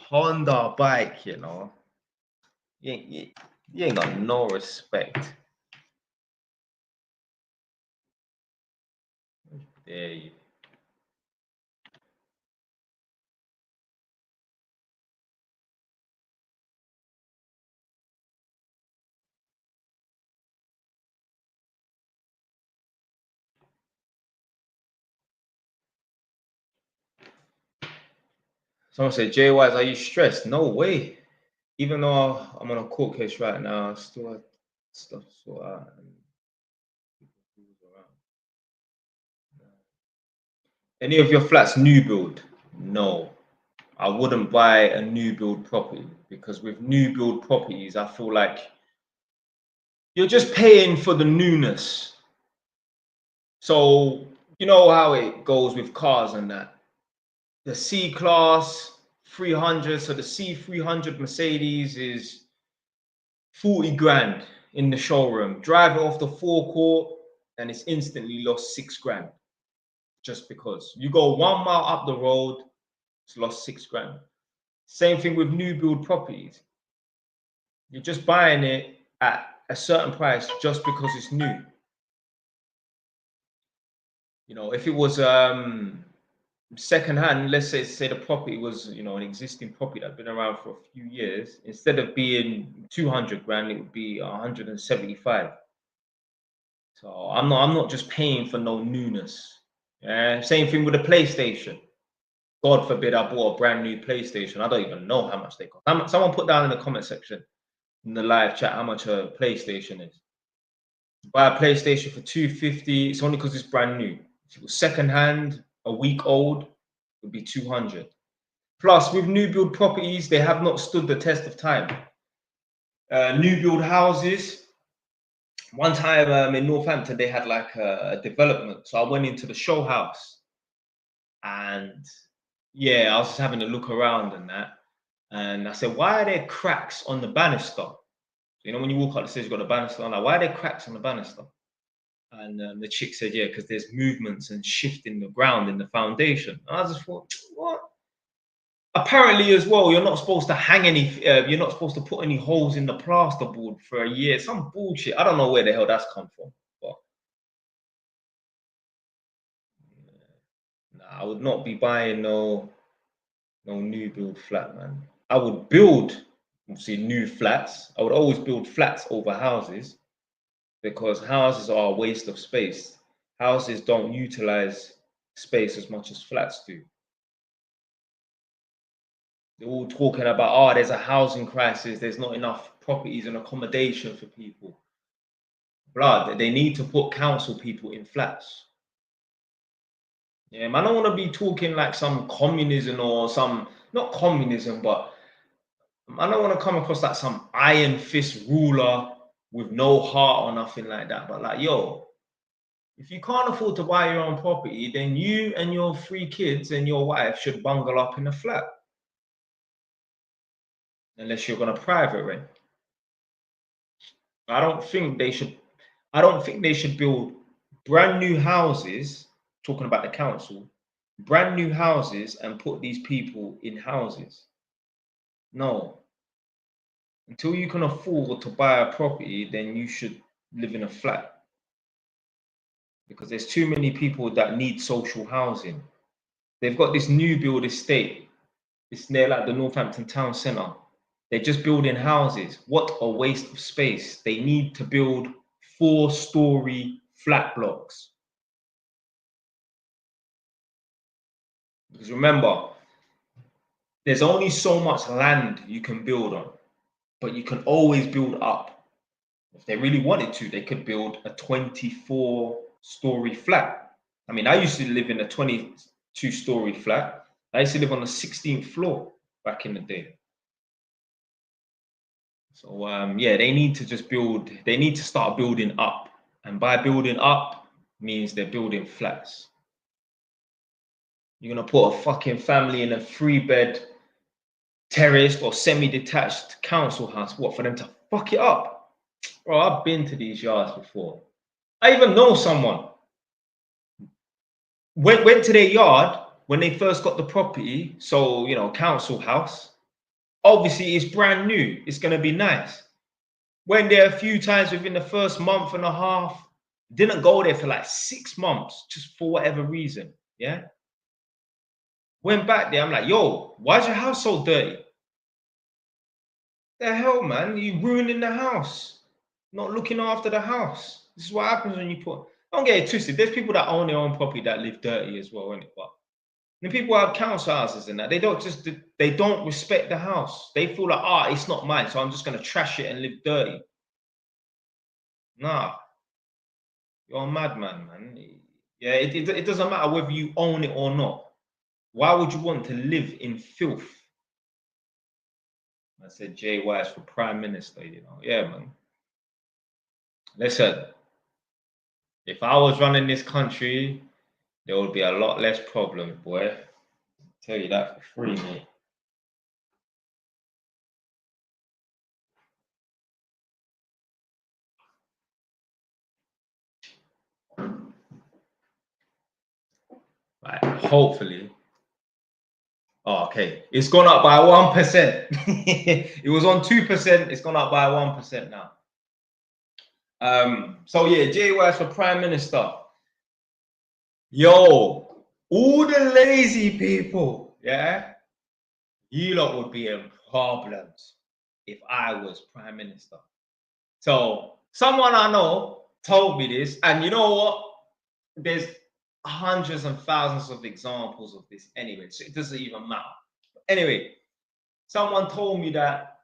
Honda bike, you know. You ain't got no respect. There you. Someone said, Jay Wise, are you stressed? No way. Even though I'm on a court case right now, I still have stuff to sort out. And any of your flats new build? No. I wouldn't buy a new build property because with new build properties, I feel like you're just paying for the newness. So, you know how it goes with cars and that. The C Class 300, so the C300 Mercedes is 40 grand in the showroom. Drive it off the forecourt and it's instantly lost 6 grand. Just because you go 1 mile up the road, it's lost 6 grand. Same thing with new build properties. You're just buying it at a certain price just because it's new. You know, if it was second hand, let's say the property was, you know, an existing property that's been around for a few years, instead of being 200 grand, it would be 175. So I'm not just paying for no newness. Same thing with the PlayStation. God forbid I bought a brand new PlayStation. I don't even know how much they cost. Someone put down in the comment section in the live chat how much a PlayStation is. Buy a PlayStation for 250. It's only because it's brand new. If it was second hand, a week old, it would be 200. Plus, with new build properties, they have not stood the test of time. New build houses. One time in Northampton, they had like a development. So I went into the show house and yeah, I was just having a look around and that. And I said, why are there cracks on the banister? You know, when you walk up the stairs, you've got a banister. I'm like, why are there cracks on the banister? And the chick said, yeah, because there's movements and shifting the ground in the foundation. And I just thought, what? Apparently, as well, you're not supposed to hang any, you're not supposed to put any holes in the plasterboard for a year. Some bullshit. I don't know where the hell that's come from. But nah, I would not be buying no new build flat, man. I would build, obviously, new flats. I would always build flats over houses because houses are a waste of space. Houses don't utilize space as much as flats do. They're all talking about, oh, there's a housing crisis, there's not enough properties and accommodation for people. Blood, they need to put council people in flats. Yeah, man, I don't want to be talking like some communism or some, not communism, but I don't want to come across like some iron fist ruler with no heart or nothing like that. But like, yo, if you can't afford to buy your own property, then you and your 3 kids and your wife should bungle up in a flat. Unless you're gonna private rent. I don't think they should build brand new houses, talking about the council, brand new houses and put these people in houses. No. Until you can afford to buy a property, then you should live in a flat. Because there's too many people that need social housing. They've got this new build estate. It's near like the Northampton town centre. They're just building houses. What a waste of space. They need to build 4-story flat blocks. Because remember, there's only so much land you can build on, but you can always build up. If they really wanted to, they could build a 24-story flat. I mean, I used to live in a 22-story flat. I used to live on the 16th floor back in the day. So yeah, they need to just build, they need to start building up. And by building up means they're building flats. You're gonna put a fucking family in a 3-bed terraced or semi-detached council house, what, for them to fuck it up? Bro, I've been to these yards before. I even know someone. Went to their yard, when they first got the property, so, you know, council house, obviously it's brand new. It's going to be nice. Went there a few times within the first month and a half. Didn't go there for like 6 months, just for whatever reason. Yeah. Went back there. I'm like, yo, why's your house so dirty? The hell, man? You ruining the house. Not looking after the house. This is what happens when you put. Don't get it twisted. There's people that own their own property that live dirty as well, isn't it? But the people who have council houses and that, they don't respect the house. They feel like, it's not mine, so I'm just gonna trash it and live dirty. Nah, you're a madman, man. Yeah, it doesn't matter whether you own it or not. Why would you want to live in filth? I said Jay Wise for Prime Minister, you know. Yeah, man. Listen, if I was running this country, there would be a lot less problems, boy. I'll tell you that for free, mate. Right, hopefully. Oh, okay. It's gone up by 1%. It was on 2%. It's gone up by 1% now. So yeah, Jay Wise for Prime Minister. Yo, all the lazy people, yeah, you lot would be in problems if I was Prime Minister. So someone I know told me this, and you know what? There's hundreds and thousands of examples of this anyway, so it doesn't even matter. Anyway, someone told me that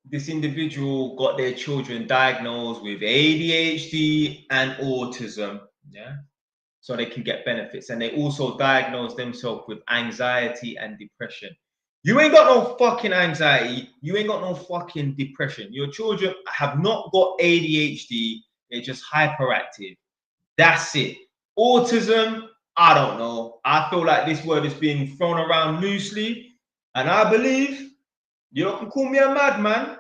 this individual got their children diagnosed with ADHD and autism, yeah, so they can get benefits. And they also diagnosed themselves with anxiety and depression. You ain't got no fucking anxiety. You ain't got no fucking depression. Your children have not got ADHD. They're just hyperactive. That's it. Autism, I don't know. I feel like this word is being thrown around loosely. And I believe, you know, can call me a madman,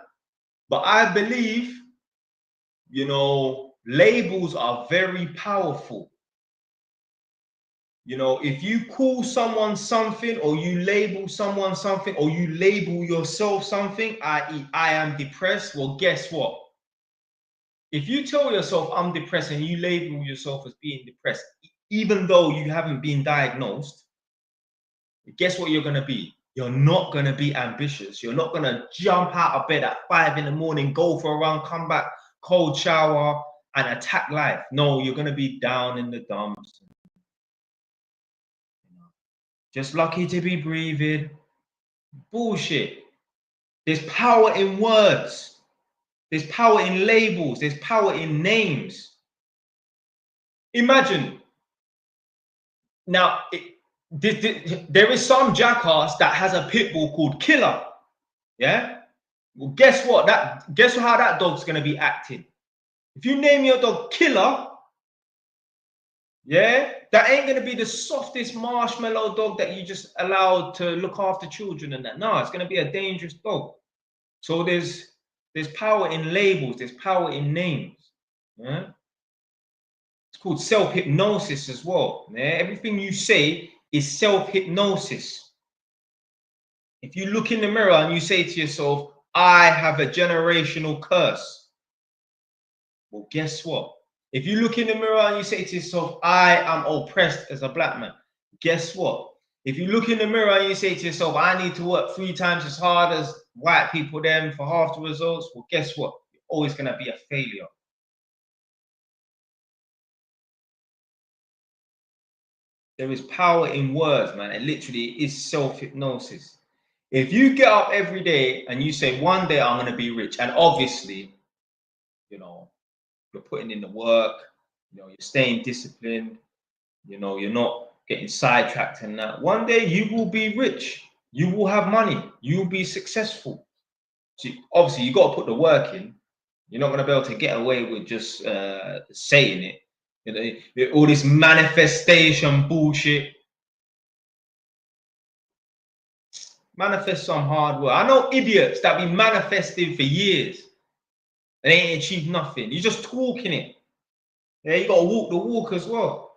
but I believe, you know, labels are very powerful. You know, if you call someone something, or you label someone something, or you label yourself something, i.e., I am depressed, well, guess what? If you tell yourself I'm depressed and you label yourself as being depressed, even though you haven't been diagnosed, guess what you're going to be? You're not going to be ambitious. You're not going to jump out of bed at 5 in the morning, go for a run, come back, cold shower, and attack life. No, you're going to be down in the dumps. Just lucky to be breathing. Bullshit. There's power in words. There's power in labels. There's power in names. Imagine. Now, there is some jackass that has a pit bull called Killer. Yeah? Well, guess what? Guess how that dog's going to be acting? If you name your dog Killer, yeah, that ain't going to be the softest marshmallow dog that you just allowed to look after children and that. No, it's going to be a dangerous dog. So there's power in labels. There's power in names. Yeah? It's called self-hypnosis as well. Yeah? Everything you say is self-hypnosis. If you look in the mirror and you say to yourself, I have a generational curse. Well, guess what? If you look in the mirror and you say to yourself, I am oppressed as a black man, guess what? If you look in the mirror and you say to yourself, I need to work 3 times as hard as white people then for half the results, well, guess what? You're always going to be a failure. There is power in words, man. It literally is self-hypnosis. If you get up every day and you say, one day I'm going to be rich, and obviously, you know, you're putting in the work, you know, you're staying disciplined, you know, you're not getting sidetracked and that. One day you will be rich. You will have money. You will be successful. So obviously, you got to put the work in. You're not going to be able to get away with just saying it. You know, all this manifestation bullshit. Manifest some hard work. I know idiots that be manifesting for years. They ain't achieved nothing. You're just talking it. Yeah, you got to walk the walk as well.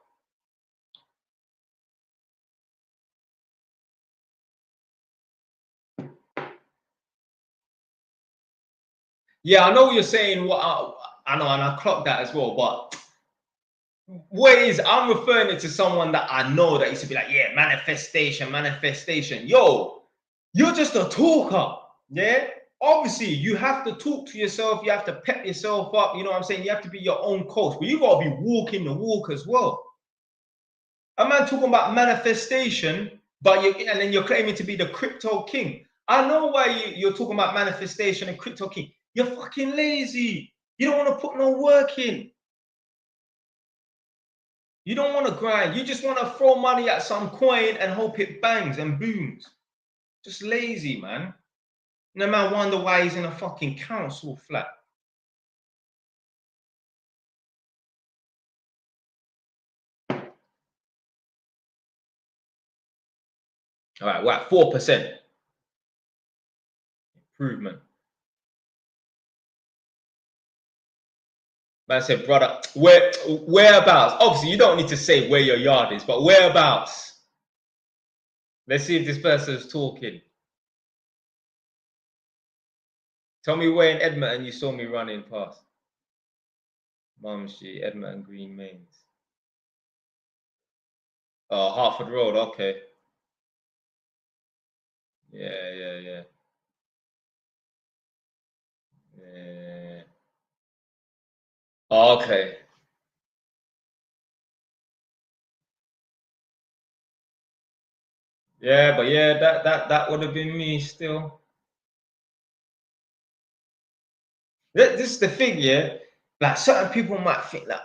Yeah, I know what you're saying. What I know, and I clocked that as well. But what it is, I'm referring it to someone that I know that used to be like, yeah, manifestation, manifestation. Yo, you're just a talker. Yeah. Obviously, you have to talk to yourself, you have to pep yourself up, you know what I'm saying? You have to be your own coach, but you gotta be walking the walk as well. A man talking about manifestation, but you and then you're claiming to be the crypto king. I know why you're talking about manifestation and crypto king. You're fucking lazy. You don't want to put no work in. You don't want to grind. You just want to throw money at some coin and hope it bangs and booms. Just lazy, man. No man wonder why he's in a fucking council flat. All right, we're at 4% improvement. Man said, brother, whereabouts? Obviously, you don't need to say where your yard is, but whereabouts? Let's see if this person is talking. Tell me where in Edmonton you saw me running past. Mumsy, Edmonton Green Mains. Oh, Hartford Road, okay. Yeah, yeah, yeah. Yeah. Oh, okay. Yeah, but yeah, that would have been me still. This is the thing, yeah. Like certain people might think like,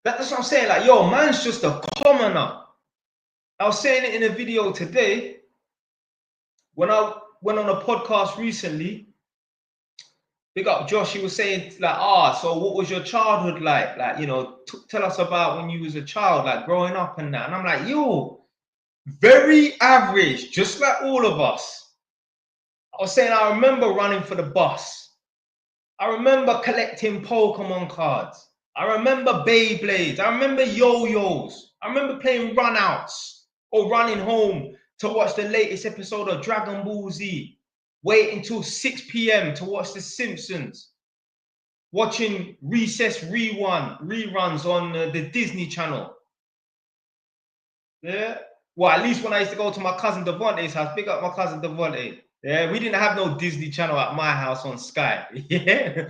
that's what I'm saying. Like, yo, man's just a commoner. I was saying it in a video today when I went on a podcast recently. Big up Josh, he was saying like, so what was your childhood like? Like, you know, tell us about when you was a child, like growing up and that. And I'm like, yo, very average, just like all of us. I was saying I remember running for the bus. I remember collecting Pokemon cards. I remember Beyblades. I remember yo-yos. I remember playing runouts or running home to watch the latest episode of Dragon Ball Z. Wait until 6 p.m. to watch The Simpsons. Watching Recess reruns on the Disney Channel. Yeah. Well, at least when I used to go to my cousin Devontae's house, pick up my cousin Devontae. Yeah, we didn't have no Disney Channel at my house on Sky. Yeah,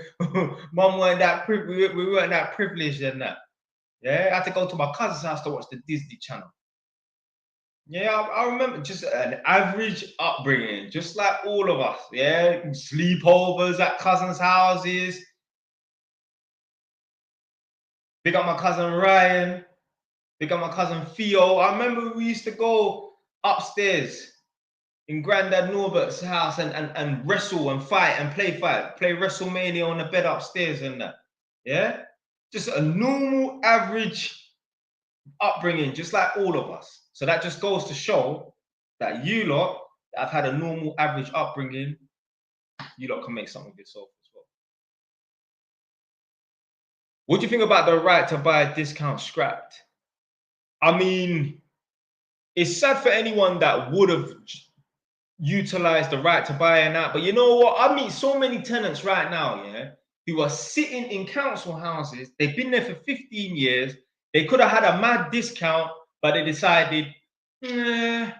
Mum weren't that we weren't that privileged and that. Yeah, I had to go to my cousin's house to watch the Disney Channel. Yeah, I remember just an average upbringing, just like all of us. Yeah, sleepovers at cousins' houses. Pick up my cousin Ryan. Pick up my cousin Theo. I remember we used to go upstairs in Granddad Norbert's house and wrestle and fight and play WrestleMania on the bed upstairs and that. Yeah, just a normal average upbringing, just like all of us. So that just goes to show that you lot that have had a normal average upbringing, you lot can make something of yourself as well. What do you think about the right to buy a discount scrapped? I mean, it's sad for anyone that would have utilized the right to buy and that. But you know what? I meet so many tenants right now, yeah, who are sitting in council houses. They've been there for 15 years. They could have had a mad discount, but they decided, yeah,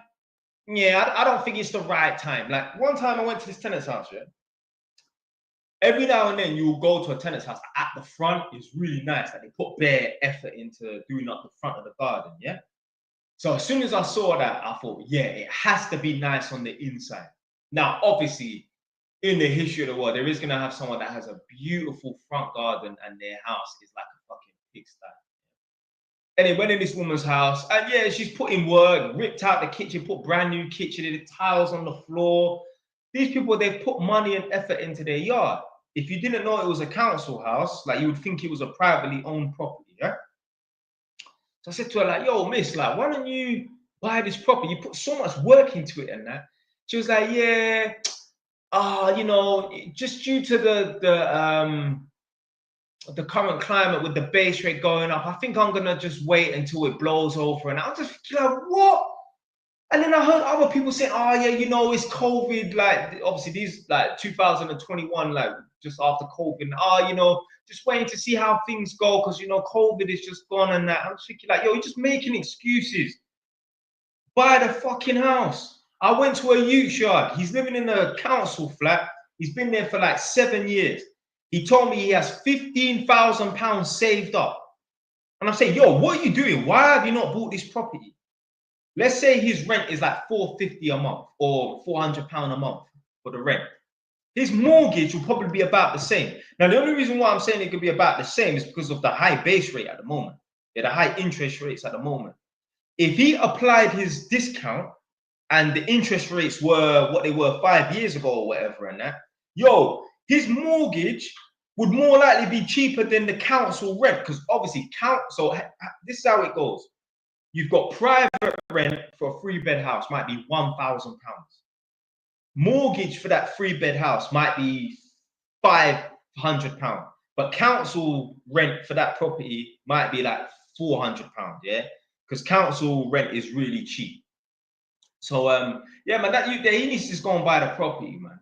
I don't think it's the right time. Like one time I went to this tenant's house, yeah. Every now and then you'll go to a tenant's house at the front. It's really nice. Like they put bare effort into doing up the front of the garden, yeah. So as soon as I saw that, I thought, yeah, it has to be nice on the inside. Now, obviously, in the history of the world, there is going to have someone that has a beautiful front garden and their house is like a fucking pigsty. And they went in this woman's house, and yeah, she's put in work, ripped out the kitchen, put brand new kitchen, the tiles on the floor. These people, they've put money and effort into their yard. If you didn't know it was a council house, like you would think it was a privately owned property, yeah? So I said to her, like, yo, miss, like, why don't you buy this property? You put so much work into it and that. She was like, yeah, you know, just due to the current climate with the base rate going up, I think I'm gonna just wait until it blows over. And I was just like, what? And then I heard other people saying, oh yeah, you know, it's COVID, like obviously these like 2021, like just after COVID, oh, you know, just waiting to see how things go, because you know, COVID is just gone and that. I'm thinking like, yo, you're just making excuses. Buy the fucking house. I went to a youth yard. He's living in a council flat. He's been there for like 7 years. He told me he has £15,000 saved up. And I'm saying, yo, what are you doing? Why have you not bought this property? Let's say his rent is like £450 a month or £400 a month for the rent. His mortgage will probably be about the same. Now, the only reason why I'm saying it could be about the same is because of the high base rate at the moment. Yeah, the high interest rates at the moment. If he applied his discount and the interest rates were what they were 5 years ago or whatever and that, yo, his mortgage would more likely be cheaper than the council rent, because obviously council, this is how it goes. You've got private rent for a 3-bed house might be £1,000. Mortgage for that 3-bed house might be £500, but council rent for that property might be like £400, yeah, because council rent is really cheap. So yeah, man, that he needs to just go and buy the property, man.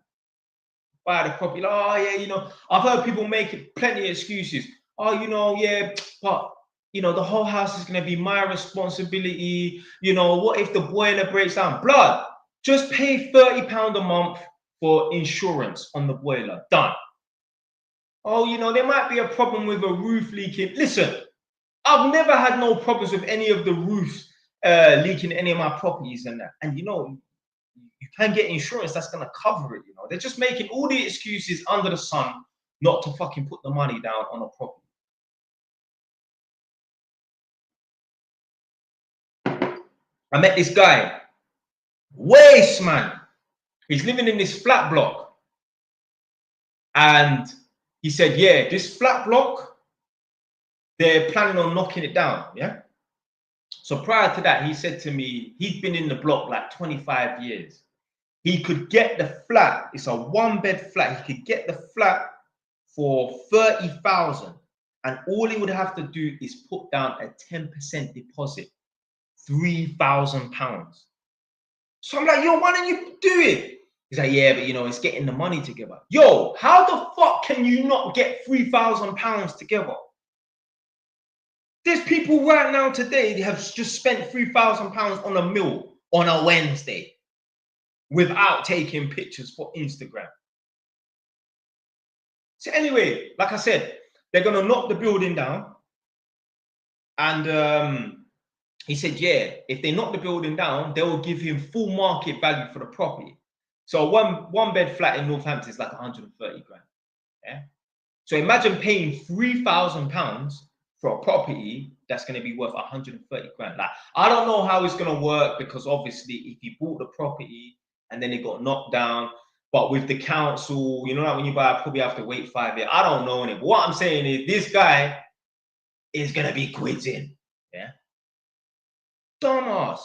Buy the property. Like, oh yeah, you know, I've heard people make plenty of excuses. Oh, you know, yeah, but you know, the whole house is gonna be my responsibility. You know, what if the boiler breaks down? Blood, just pay £30 a month for insurance on the boiler. Done. Oh, you know, there might be a problem with a roof leaking. Listen, I've never had no problems with any of the roofs leaking any of my properties and that. And you know, you can get insurance that's gonna cover it. You know, they're just making all the excuses under the sun not to fucking put the money down on a property. I met this guy, Waste man. He's living in this flat block, and he said, "Yeah, this flat block, they're planning on knocking it down." Yeah. So prior to that, he said to me, he'd been in the block like 25 years. He could get the flat. It's a 1-bed flat. He could get the flat for 30,000, and all he would have to do is put down a 10% deposit, £3,000. So I'm like, yo, why don't you do it? He's like, yeah, but you know, it's getting the money together. Yo, how the fuck can you not get £3,000 together? There's people right now today that have just spent £3,000 on a meal on a Wednesday without taking pictures for Instagram. So anyway, like I said, they're gonna knock the building down, and he said, yeah, if they knock the building down, they will give him full market value for the property. So one bed flat in Northampton is like 130 grand. Yeah. So imagine paying £3,000 for a property that's going to be worth 130 grand. Like, I don't know how it's going to work, because obviously if you bought the property and then it got knocked down, but with the council, you know, like when you buy a property, you have to wait 5 years. I don't know it. But what I'm saying is this guy is going to be quitting. Yeah. Dumbass.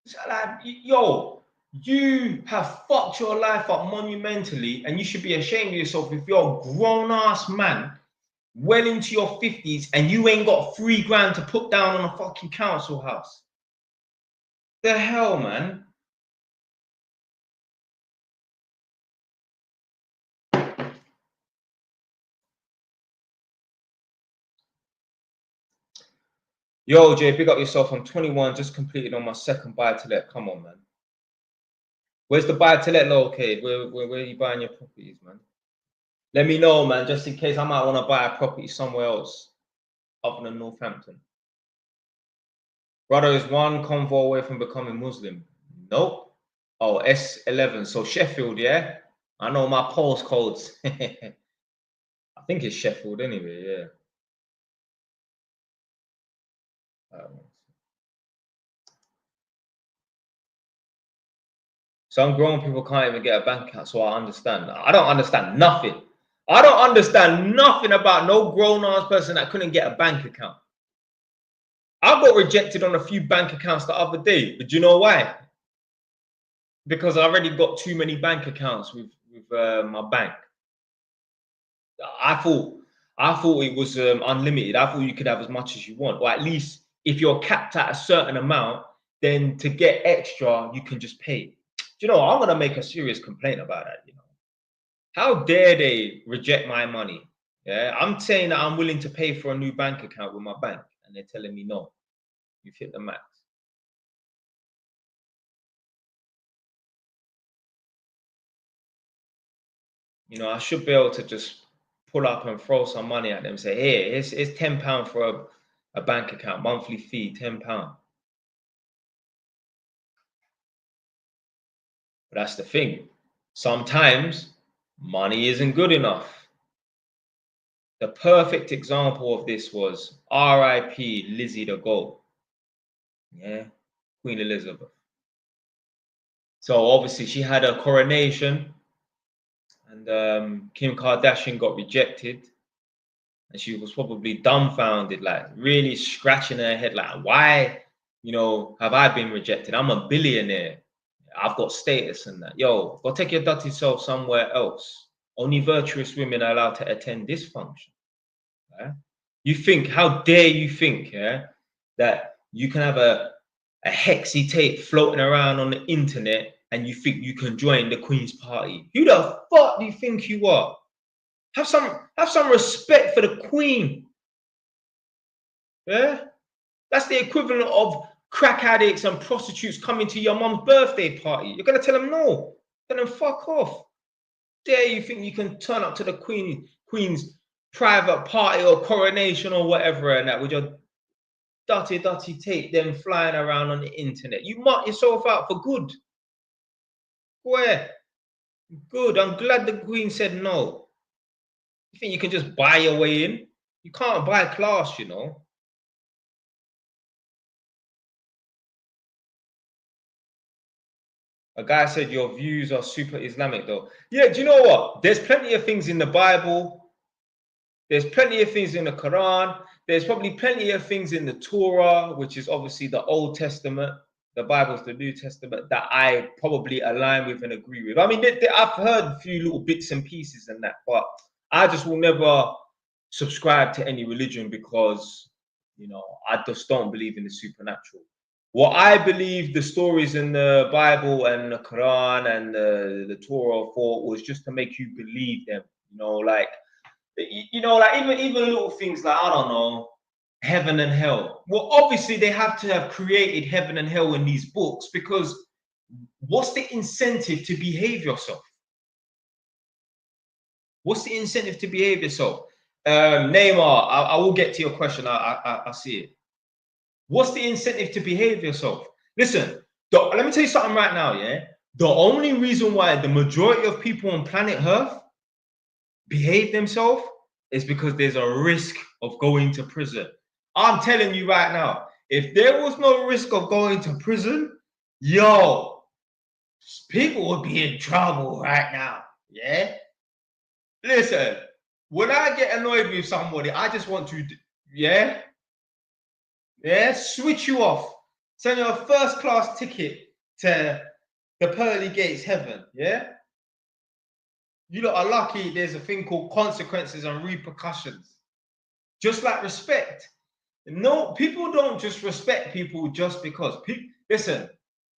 So like, yo, you have fucked your life up monumentally, and you should be ashamed of yourself if you're a grown-ass man well into your 50s and you ain't got 3 grand to put down on a fucking council house. The hell, man? Yo, Jay, pick up yourself. I'm 21, just completed on my second buy-to-let. Come on, man. Where's the buy-to-let located? Where are you buying your properties, man? Let me know, man, just in case I might want to buy a property somewhere else other than Northampton. Brother is one convo away from becoming Muslim. Nope. Oh, S11. So Sheffield, yeah? I know my postcodes. I think it's Sheffield anyway, yeah. Some grown people can't even get a bank account, so I understand. I don't understand nothing. I don't understand nothing about no grown-ass person that couldn't get a bank account. I got rejected on a few bank accounts the other day, but do you know why? Because I already got too many bank accounts with my bank. I thought it was unlimited. I thought you could have as much as you want, or at least if you're capped at a certain amount, then to get extra, you can just pay. Do you know, I'm gonna make a serious complaint about that, you know. How dare they reject my money? Yeah, I'm saying that I'm willing to pay for a new bank account with my bank, and they're telling me no, you've hit the max. You know, I should be able to just pull up and throw some money at them, say, hey, it's £10 for a bank account, monthly fee, £10. But that's the thing. Sometimes money isn't good enough. The perfect example of this was RIP Lizzie the Goat. Yeah, Queen Elizabeth. So obviously she had a coronation, and Kim Kardashian got rejected, and she was probably dumbfounded, like really scratching her head, like, why, you know, have I been rejected? I'm a billionaire. I've got status and that. Yo, go take your dirty self somewhere else. Only virtuous women are allowed to attend this function. Yeah? You think, how dare you think, yeah, that you can have a hexy tape floating around on the internet and you think you can join the Queen's party? Who the fuck do you think you are? Have some respect for the Queen. Yeah? That's the equivalent of crack addicts and prostitutes coming to your mom's birthday party. You're gonna tell them no. Tell them fuck off. Dare you think you can turn up to the Queen's private party or coronation or whatever and that with your dirty tape, them flying around on the internet? You mark yourself out for good. Where? Good. I'm glad the Queen said no. You think you can just buy your way in? You can't buy class, you know. A guy said your views are super Islamic though. Yeah, do you know what? There's plenty of things in the Bible. There's plenty of things in the Quran. There's probably plenty of things in the Torah, which is obviously the Old Testament. The Bible's the New Testament, that I probably align with and agree with. I mean, I've heard a few little bits and pieces and that, but I just will never subscribe to any religion because, you know, I just don't believe in the supernatural. What I believe the stories in the Bible and the Quran and the Torah for was just to make you believe them. You know, like, like even little things like, I don't know, heaven and hell. Well, obviously they have to have created heaven and hell in these books, because what's the incentive to behave yourself? What's the incentive to behave yourself? Neymar, I will get to your question. I see it. What's the incentive to behave yourself? Listen, let me tell you something right now, yeah? The only reason why the majority of people on planet Earth behave themselves is because there's a risk of going to prison. I'm telling you right now, if there was no risk of going to prison, yo, people would be in trouble right now. Yeah? Listen, when I get annoyed with somebody, I just want to, yeah? Yeah, switch you off. Send you a first class ticket to the pearly gates heaven. Yeah, you lot are lucky. There's a thing called consequences and repercussions, just like respect. No, people don't just respect people just because. Listen,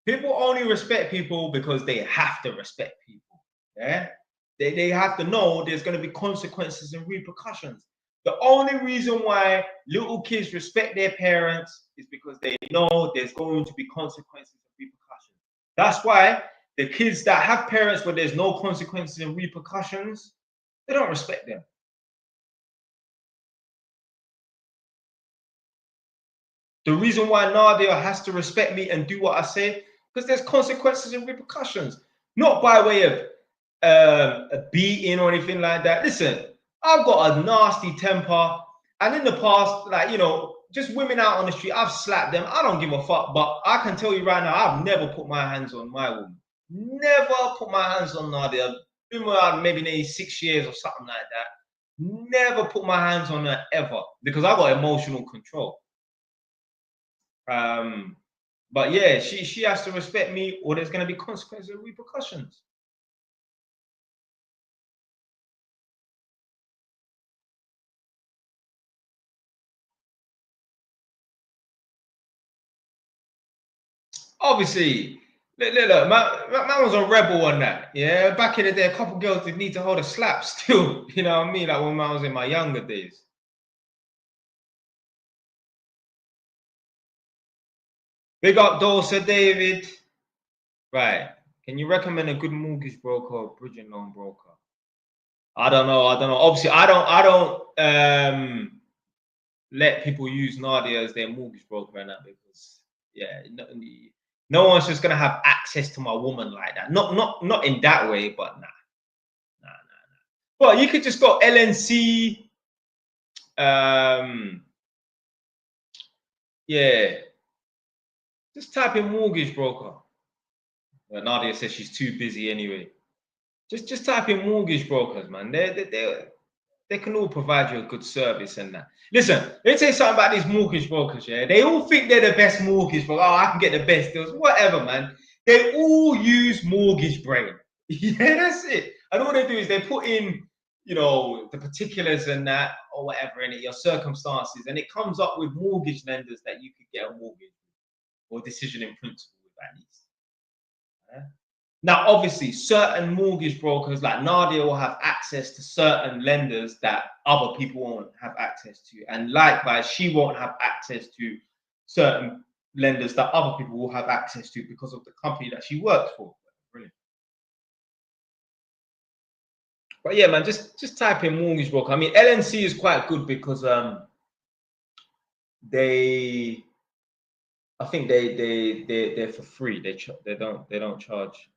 people only respect people because they have to respect people. Yeah, they have to know there's going to be consequences and repercussions. The only reason why little kids respect their parents is because they know there's going to be consequences and repercussions. That's why the kids that have parents where there's no consequences and repercussions, they don't respect them. The reason why Nadia has to respect me and do what I say, because there's consequences and repercussions, not by way of a beating or anything like that. Listen, I've got a nasty temper, and in the past, like, you know, just women out on the street, I've slapped them. I don't give a fuck, but I can tell you right now, I've never put my hands on my woman. Never put my hands on Nadia. Been with her maybe 6 years or something like that. Never put my hands on her ever, because I got emotional control. Um, but yeah, she has to respect me, or there's going to be consequences and repercussions. obviously, look, man was a rebel on that. Yeah, back in the day, a couple girls did need to hold a slap still. You know what I mean? Like when I was in my younger days. Big up Dorsa David. Right. Can you recommend a good mortgage broker or bridging loan broker? I don't know. I don't know. Obviously, I don't let people use Nadia as their mortgage broker and that because yeah, no one's just gonna have access to my woman like that. Not in that way, but nah. But you could just go LNC. Yeah, just type in mortgage broker. Nadia says she's too busy anyway. Just type in mortgage brokers, man. They can all provide you a good service and that. Listen, let me tell you something about these mortgage brokers, yeah? They all think they're the best mortgage broker. Oh, I can get the best deals. Whatever, man. They all use mortgage brain. Yeah, that's it. And all they do is they put in, you know, the particulars and that or whatever in it, your circumstances, and it comes up with mortgage lenders that you could get a mortgage or decision in principle with at least. Yeah? Now, obviously, certain mortgage brokers like Nadia will have access to certain lenders that other people won't have access to. And likewise, she won't have access to certain lenders that other people will have access to because of the company that she works for. Brilliant. But yeah, man, just type in mortgage broker. I mean, LNC is quite good because they I think they're for free. They don't charge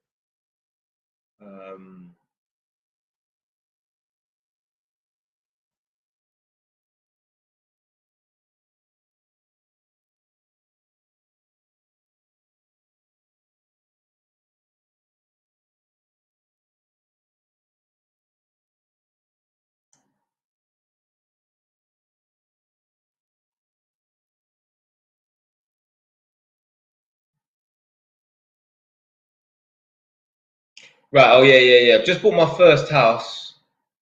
right. Oh yeah. Just bought my first house.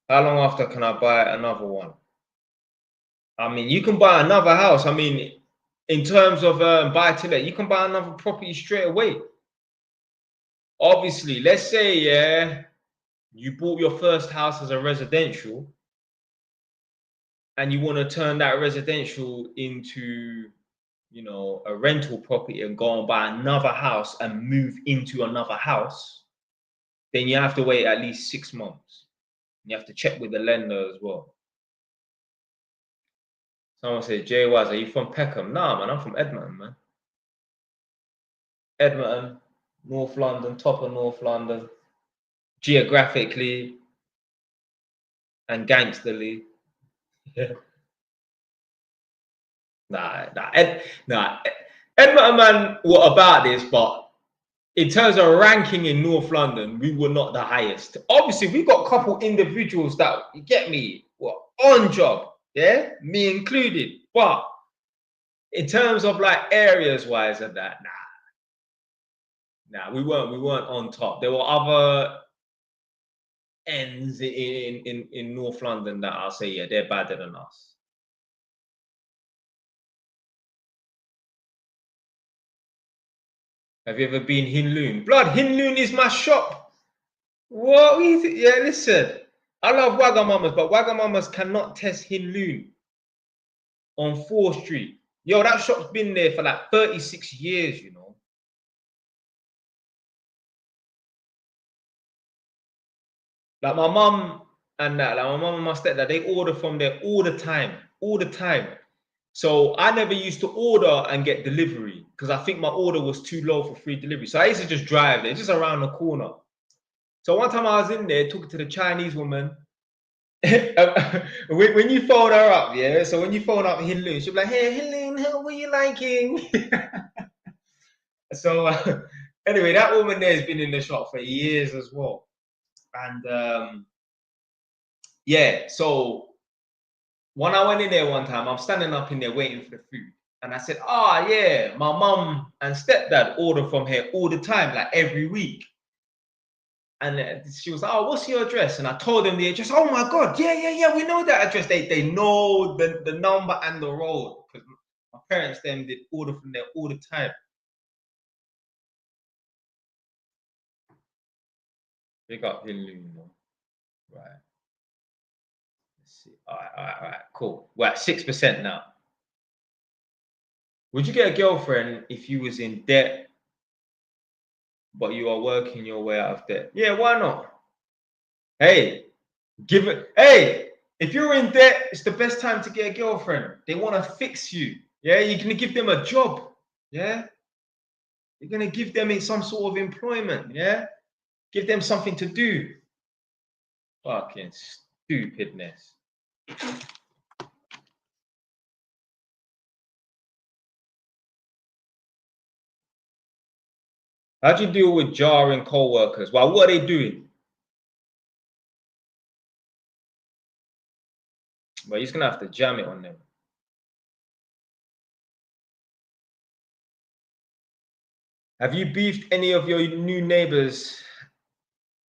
How long after can I buy another one? I mean, you can buy another house. I mean, in terms of buy to let, you can buy another property straight away. Obviously, let's say yeah, you bought your first house as a residential, and you want to turn that residential into, you know, a rental property and go and buy another house and move into another house. Then you have to wait at least 6 months. You have to check with the lender as well. Someone said, Jay Wise, are you from Peckham? Nah, man, I'm from Edmonton, man. Edmonton, North London, top of North London, geographically and gangsterly. Yeah. Edmonton, man, were about this, but in terms of ranking in North London, we were not the highest. Obviously, we got a couple individuals that, you get me, were on job, yeah, me included. But in terms of like areas wise and that, we weren't on top. There were other ends in North London that I'll say, yeah, they're better than us. Have you ever been Hinloon? Blood, Hinloon is my shop. What? Yeah, listen. I love Wagamamas, but Wagamamas cannot test Hinloon on 4th Street. Yo, that shop's been there for like 36 years, you know. Like my mum and that, like my mum and my stepdad, they order from there all the time. So I never used to order and get delivery because I think my order was too low for free delivery. So I used to just drive there, just around the corner. So one time I was in there talking to the Chinese woman. When you phone her up, yeah. So when you phone up Hinloon, she'll be like, "Hey, Hinloon, how are you liking?" So anyway, that woman there has been in the shop for years as well, and yeah. So when I went in there one time, I'm standing up in there waiting for the food, and I said, "Oh yeah, my mum and stepdad order from here all the time, like every week." And she was like, "Oh, what's your address?" And I told them the address. Oh my God, yeah, we know that address. They know the number and the road because my parents them did order from there all the time. Big up Hinlu, you know. Right. Let's see. All right. Cool. We're at 6% now. Would you get a girlfriend if you was in debt, but you are working your way out of debt? Yeah, why not? Hey, give it. Hey, if you're in debt, it's the best time to get a girlfriend. They want to fix you. Yeah, you're gonna give them a job. Yeah, you're gonna give them some sort of employment. Yeah, give them something to do. Fucking stupidness. How do you deal with jarring co-workers? Well, what are they doing? But he's gonna have to jam it on them. Have you beefed any of your new neighbors?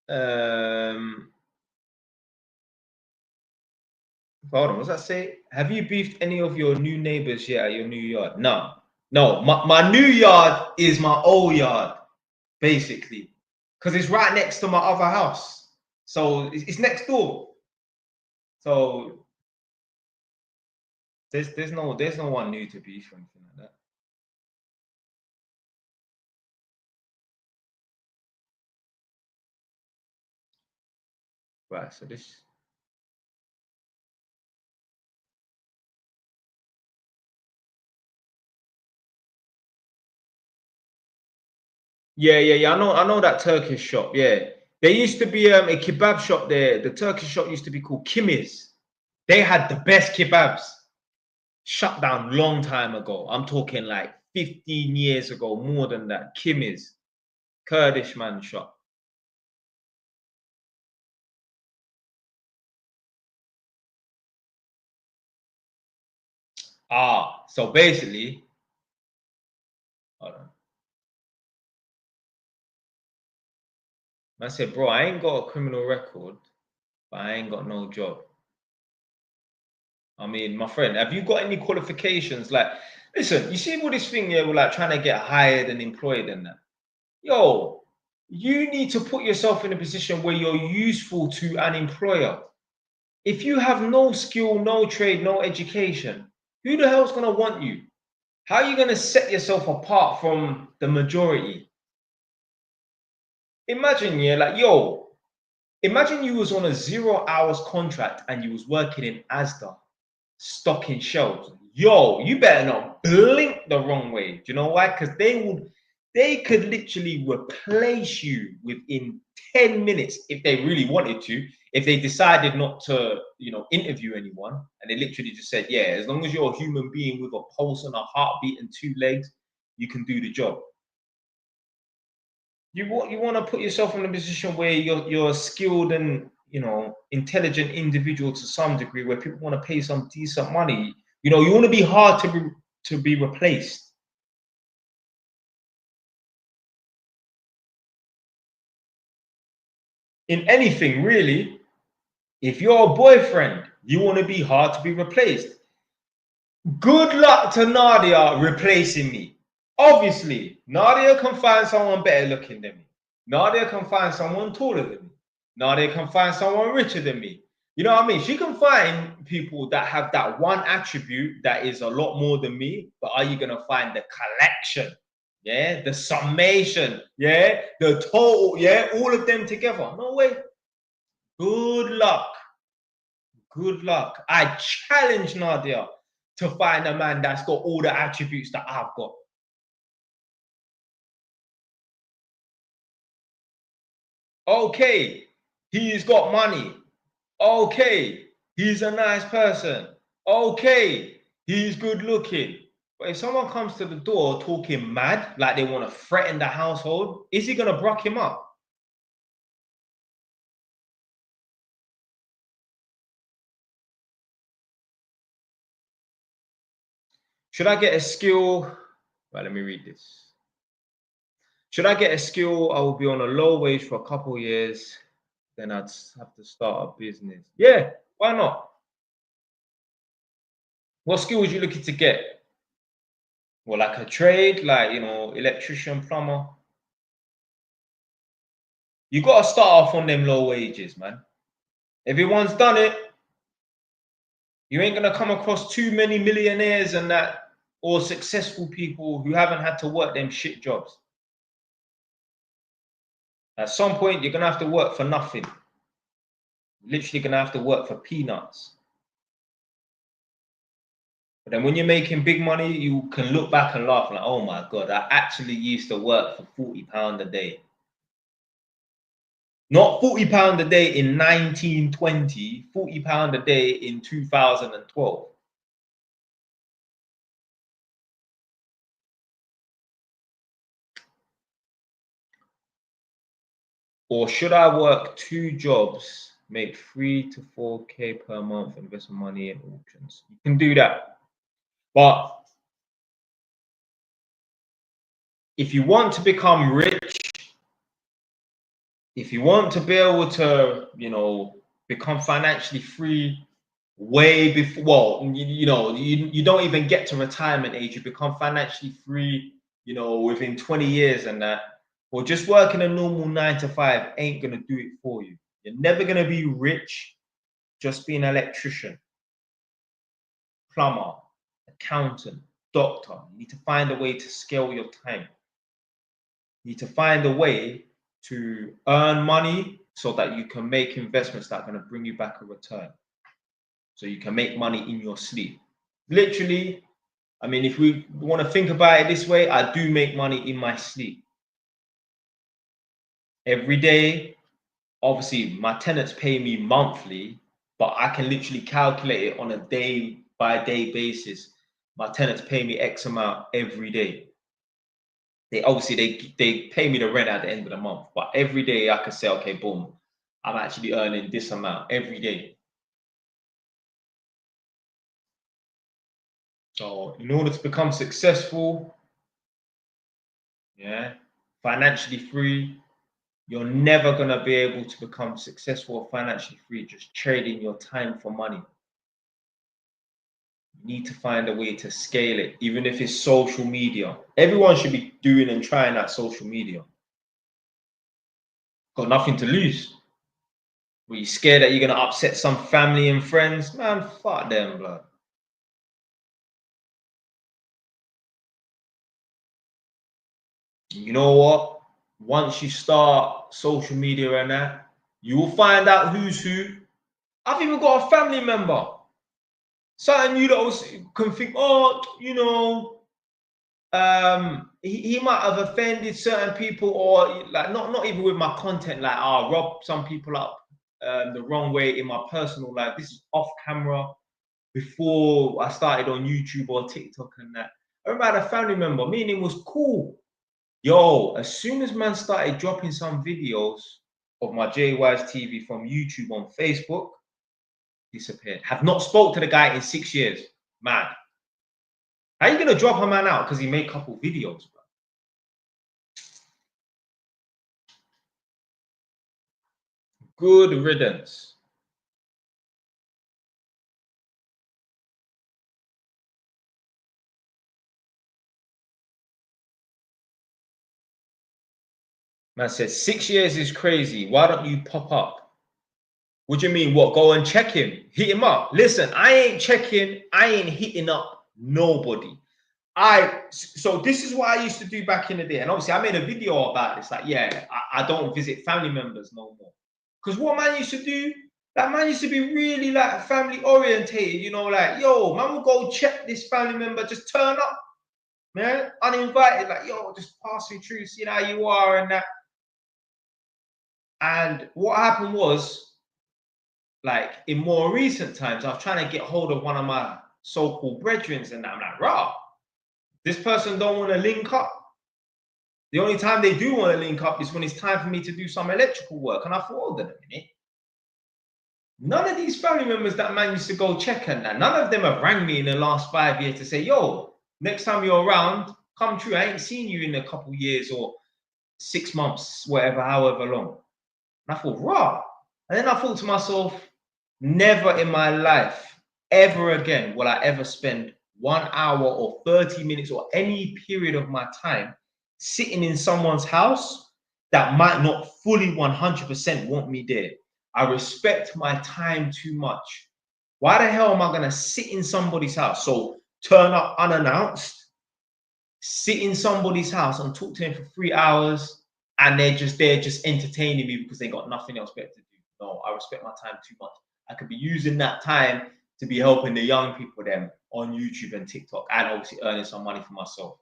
Hold on, what's that say? Have you beefed any of your new neighbors yet at your new yard? No. No, my new yard is my old yard, basically. Because it's right next to my other house. So it's next door. So there's no one new to beef or anything like that. Right, so this. Yeah. I know that Turkish shop. Yeah. There used to be a kebab shop there. The Turkish shop used to be called Kimiz. They had the best kebabs. Shut down long time ago. I'm talking like 15 years ago, more than that. Kimiz, Kurdish man shop. So basically, hold on. I said, bro, I ain't got a criminal record, but I ain't got no job. I mean, my friend, have you got any qualifications? Like, listen, you see all this thing here, we're like trying to get hired and employed and that. Yo, you need to put yourself in a position where you're useful to an employer. If you have no skill, no trade, no education, who the hell's gonna want you? How are you gonna set yourself apart from the majority? Imagine, yeah, like yo, imagine you was on a 0 hours contract and you was working in Asda, stocking shelves. Yo, you better not blink the wrong way. Do you know why? Because they could literally replace you within 10 minutes if they really wanted to. If they decided not to, interview anyone, and they literally just said, yeah, as long as you're a human being with a pulse and a heartbeat and two legs, you can do the job. You want to put yourself in a position where you're skilled and intelligent individual to some degree, where people want to pay some decent money. You want to be hard to be replaced in anything really. If you're a boyfriend, you want to be hard to be replaced. Good luck to Nadia replacing me. Obviously, Nadia can find someone better looking than me. Nadia can find someone taller than me. Nadia can find someone richer than me. You know what I mean? She can find people that have that one attribute that is a lot more than me, but are you going to find the collection? Yeah, the summation, yeah, the total, yeah, all of them together? No way. Good luck. Good luck. I challenge Nadia to find a man that's got all the attributes that I've got. Okay, he's got money. Okay, he's a nice person. Okay, he's good looking. But if someone comes to the door talking mad, like they want to threaten the household, is he going to brock him up? Should I get a skill? Right, let me read this. Should I get a skill? I will be on a low wage for a couple of years. Then I'd have to start a business. Yeah, why not? What skill was you looking to get? Well, like a trade, like electrician, plumber. You got to start off on them low wages, man. Everyone's done it. You ain't going to come across too many millionaires and that, or successful people who haven't had to work them shit jobs. At some point, you're going to have to work for nothing. Literally going to have to work for peanuts. But then when you're making big money, you can look back and laugh like, oh my God, I actually used to work for £40 a day. Not £40 a day in 1920, £40 a day in 2012. Or should I work 2 jobs, make 3 to 4K per month, invest money in auctions? You can do that. But if you want to become rich, if you want to be able to, become financially free way before, well, you don't even get to retirement age, you become financially free, within 20 years and that, or just working a normal 9 to 5 ain't going to do it for you. You're never going to be rich just being an electrician, plumber, accountant, doctor. You need to find a way to scale your time. You need to find a way to earn money so that you can make investments that are going to bring you back a return. So you can make money in your sleep. Literally, I mean, if we want to think about it this way, I do make money in my sleep. Every day, obviously, my tenants pay me monthly, but I can literally calculate it on a day-by-day basis. My tenants pay me X amount every day. They pay me the rent at the end of the month, but every day I can say, okay, boom, I'm actually earning this amount every day. So in order to become successful, financially free, you're never going to be able to become successful or financially free just trading your time for money. You need to find a way to scale it, even if it's social media. Everyone should be doing and trying that social media. Got nothing to lose. Were you scared that you're going to upset some family and friends? Man, fuck them, blood. You know what? Once you start social media and that, you will find out who's who. I've even got a family member. Something you can think, he might have offended certain people, or like not even with my content, like rob some people up the wrong way in my personal life. This is off camera before I started on YouTube or TikTok and that. I remember I had a family member, me and him was cool. Yo, as soon as man started dropping some videos of my JWise TV from YouTube on Facebook, disappeared. Have not spoke to the guy in 6 years. Man, how you gonna drop a man out because he made a couple videos, bro? Good riddance. Man says 6 years is crazy. Why don't you pop up? What do you mean? What? Go and check him, hit him up. Listen, I ain't checking. I ain't hitting up nobody. So this is what I used to do back in the day, and obviously I made a video about this. Like, I don't visit family members no more, because what man used to do, that man used to be really like family orientated. Like, yo, man will go check this family member, just turn up, man, uninvited. Like, yo, just passing through, seeing how you are and that. And what happened was, like, in more recent times, I was trying to get hold of one of my so-called brethren, and I'm like, rah, this person don't want to link up. The only time they do want to link up is when it's time for me to do some electrical work. And I thought, hold on a minute. None of these family members that man used to go check and that, none of them have rang me in the last 5 years to say, yo, next time you're around, come true. I ain't seen you in a couple years or 6 months, whatever, however long. And I thought, rah. And then I thought to myself, never in my life, ever again, will I ever spend 1 hour or 30 minutes or any period of my time sitting in someone's house that might not fully 100% want me there. I respect my time too much. Why the hell am I gonna sit in somebody's house? So turn up unannounced, sit in somebody's house and talk to them for 3 hours, and they're just there, just entertaining me because they got nothing else better to do. No, I respect my time too much. I could be using that time to be helping the young people them on YouTube and TikTok, and obviously earning some money for myself.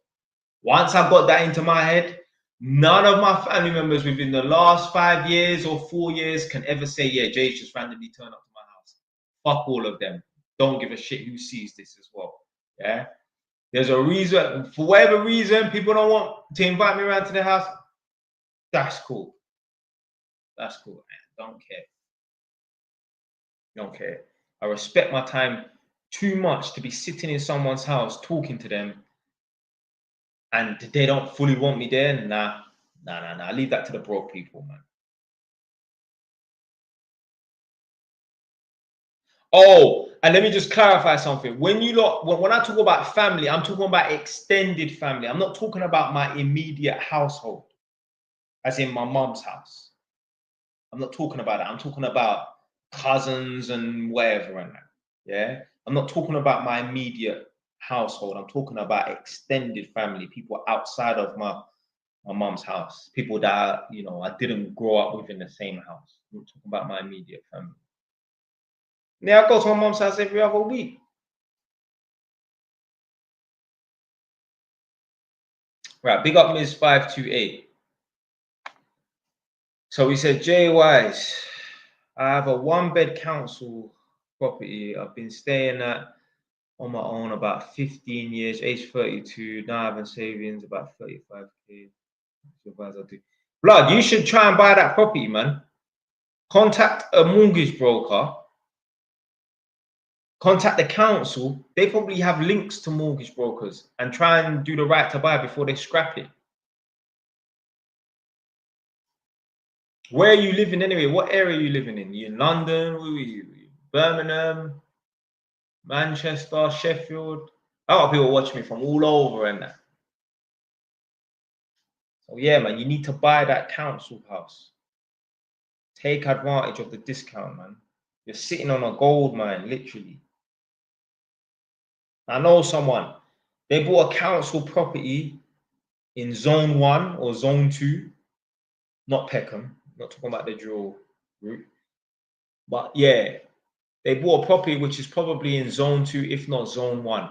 Once I've got that into my head, none of my family members within the last 5 years or 4 years can ever say, yeah, Jay's just randomly turned up to my house. Fuck all of them. Don't give a shit who sees this as well. Yeah. There's a reason, for whatever reason, people don't want to invite me around to their house. That's cool. That's cool, man. Don't care. Don't care. I respect my time too much to be sitting in someone's house talking to them and they don't fully want me there. Nah. Leave that to the broke people, man. Oh, and let me just clarify something. When I talk about family, I'm talking about extended family. I'm not talking about my immediate household, as in my mom's house. I'm not talking about that. I'm talking about cousins and whatever and that. Yeah. I'm not talking about my immediate household. I'm talking about extended family, people outside of my mom's house, people that I didn't grow up with in the same house. I'm not talking about my immediate family. Yeah, I go to my mom's house every other week. Right, big up Ms. 528. So he said, Jay Wise, I have a one-bed council property I've been staying at on my own about 15 years, age 32. Now I have savings about 35k. Blood, you should try and buy that property, man. Contact a mortgage broker. Contact the council. They probably have links to mortgage brokers and try and do the right to buy before they scrap it. Where are you living anyway? What area are you living in? You in London? Where are you? Birmingham? Manchester? Sheffield? A lot of people watch me from all over and that. So yeah, man, you need to buy that council house. Take advantage of the discount, man. You're sitting on a gold mine, literally. I know someone, they bought a council property in zone 1 or zone 2, not Peckham, not talking about the drill route. But yeah, they bought a property which is probably in zone 2, if not zone 1.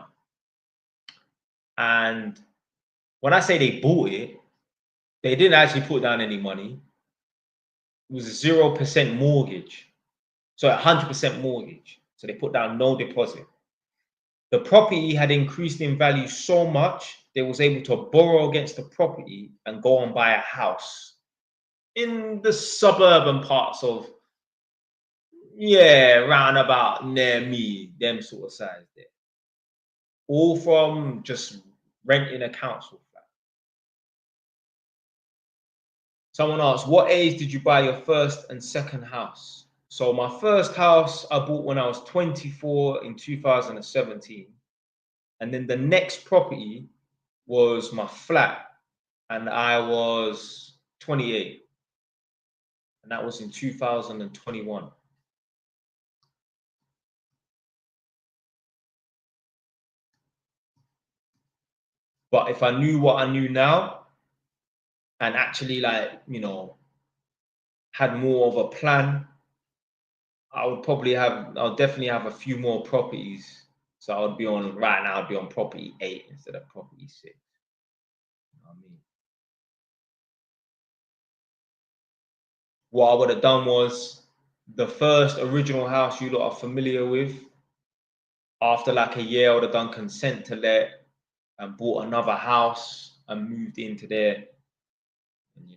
And when I say they bought it, they didn't actually put down any money. It was a 0% mortgage. So 100% mortgage. So they put down no deposit. The property had increased in value so much, they was able to borrow against the property and go and buy a house in the suburban parts of, yeah, round about near me, them sort of size there. All from just renting a council flat. Someone asked, what age did you buy your first and second house? So my first house I bought when I was 24 in 2017. And then the next property was my flat, and I was 28. And that was in 2021. But if I knew what I knew now and actually had more of a plan, I'll definitely have a few more properties. So right now I'd be on property 8 instead of property 6. You know what I mean? What I would have done was the first original house you lot are familiar with, after like a year, I would have done consent to let and bought another house and moved into there. And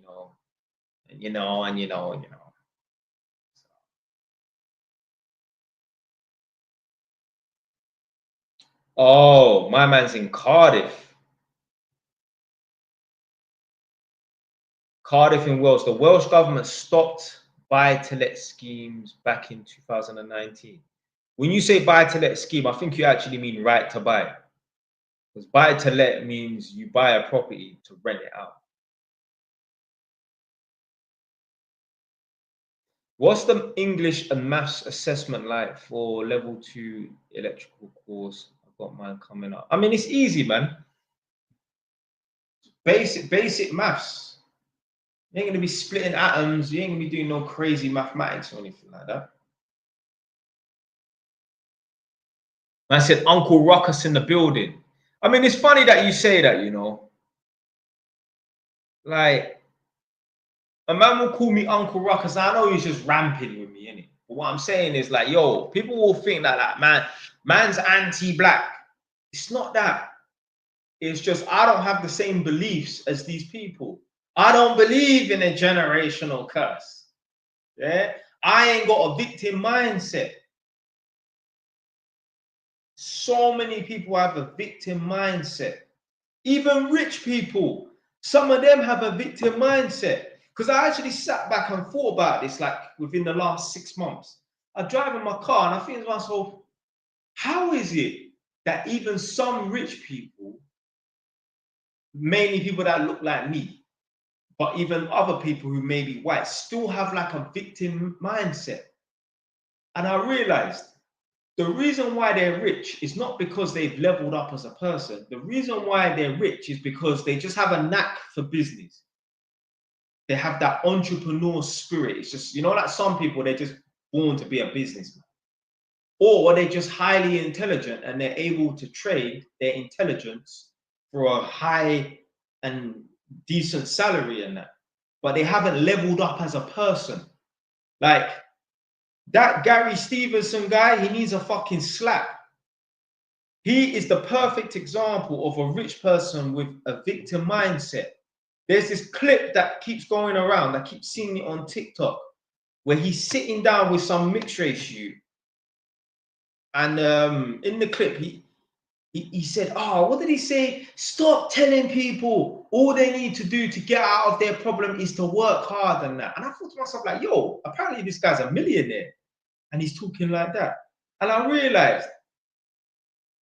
Oh, my man's in Cardiff. Cardiff in Wales. The Welsh government stopped buy-to-let schemes back in 2019. When you say buy-to-let scheme, I think you actually mean right to buy. Because buy-to-let means you buy a property to rent it out. What's the English and maths assessment like for level 2 electrical course? I've got mine coming up. I mean, it's easy, man. Basic maths. You ain't gonna be splitting atoms. You ain't gonna be doing no crazy mathematics or anything like that. I said, Uncle Ruckus in the building. I mean, it's funny that you say that, you know. Like, a man will call me Uncle Ruckus. I know he's just ramping with me, innit? But what I'm saying is, like, yo, people will think that, man's anti-black. It's not that. It's just I don't have the same beliefs as these people. I don't believe in a generational curse. Yeah, I ain't got a victim mindset. So many people have a victim mindset. Even rich people, some of them have a victim mindset. Because I actually sat back and thought about this, like within the last 6 months. I drive in my car and I think to myself, how is it that even some rich people, mainly people that look like me, but even other people who may be white, still have like a victim mindset? And I realized the reason why they're rich is not because they've leveled up as a person. The reason why they're rich is because they just have a knack for business. They have that entrepreneur spirit. It's just, you know, like some people, they're just born to be a businessman. Or they're just highly intelligent and they're able to trade their intelligence for a high and decent salary and that. But they haven't leveled up as a person. Like that Gary Stevenson guy, he needs a fucking slap. He is the perfect example of a rich person with a victim mindset. There's this clip that keeps going around. I keep seeing it on TikTok where he's sitting down with some mixed race youth. And in the clip, he said, oh, what did he say? Stop telling people all they need to do to get out of their problem is to work hard and that. And I thought to myself, like, yo, apparently this guy's a millionaire and he's talking like that. And I realized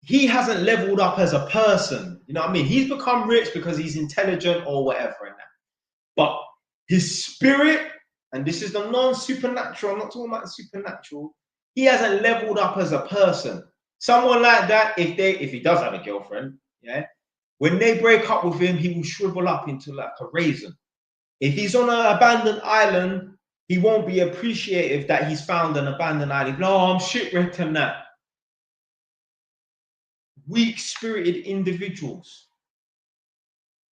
he hasn't leveled up as a person. You know what I mean? He's become rich because he's intelligent or whatever and that. But his spirit, and this is the non-supernatural, I'm not talking about the supernatural, he hasn't leveled up as a person. Someone like that, if he does have a girlfriend, yeah, when they break up with him, he will shrivel up into like a raisin. If he's on an abandoned island, he won't be appreciative that he's found an abandoned island. No, I'm shipwrecked and that. Weak-spirited individuals.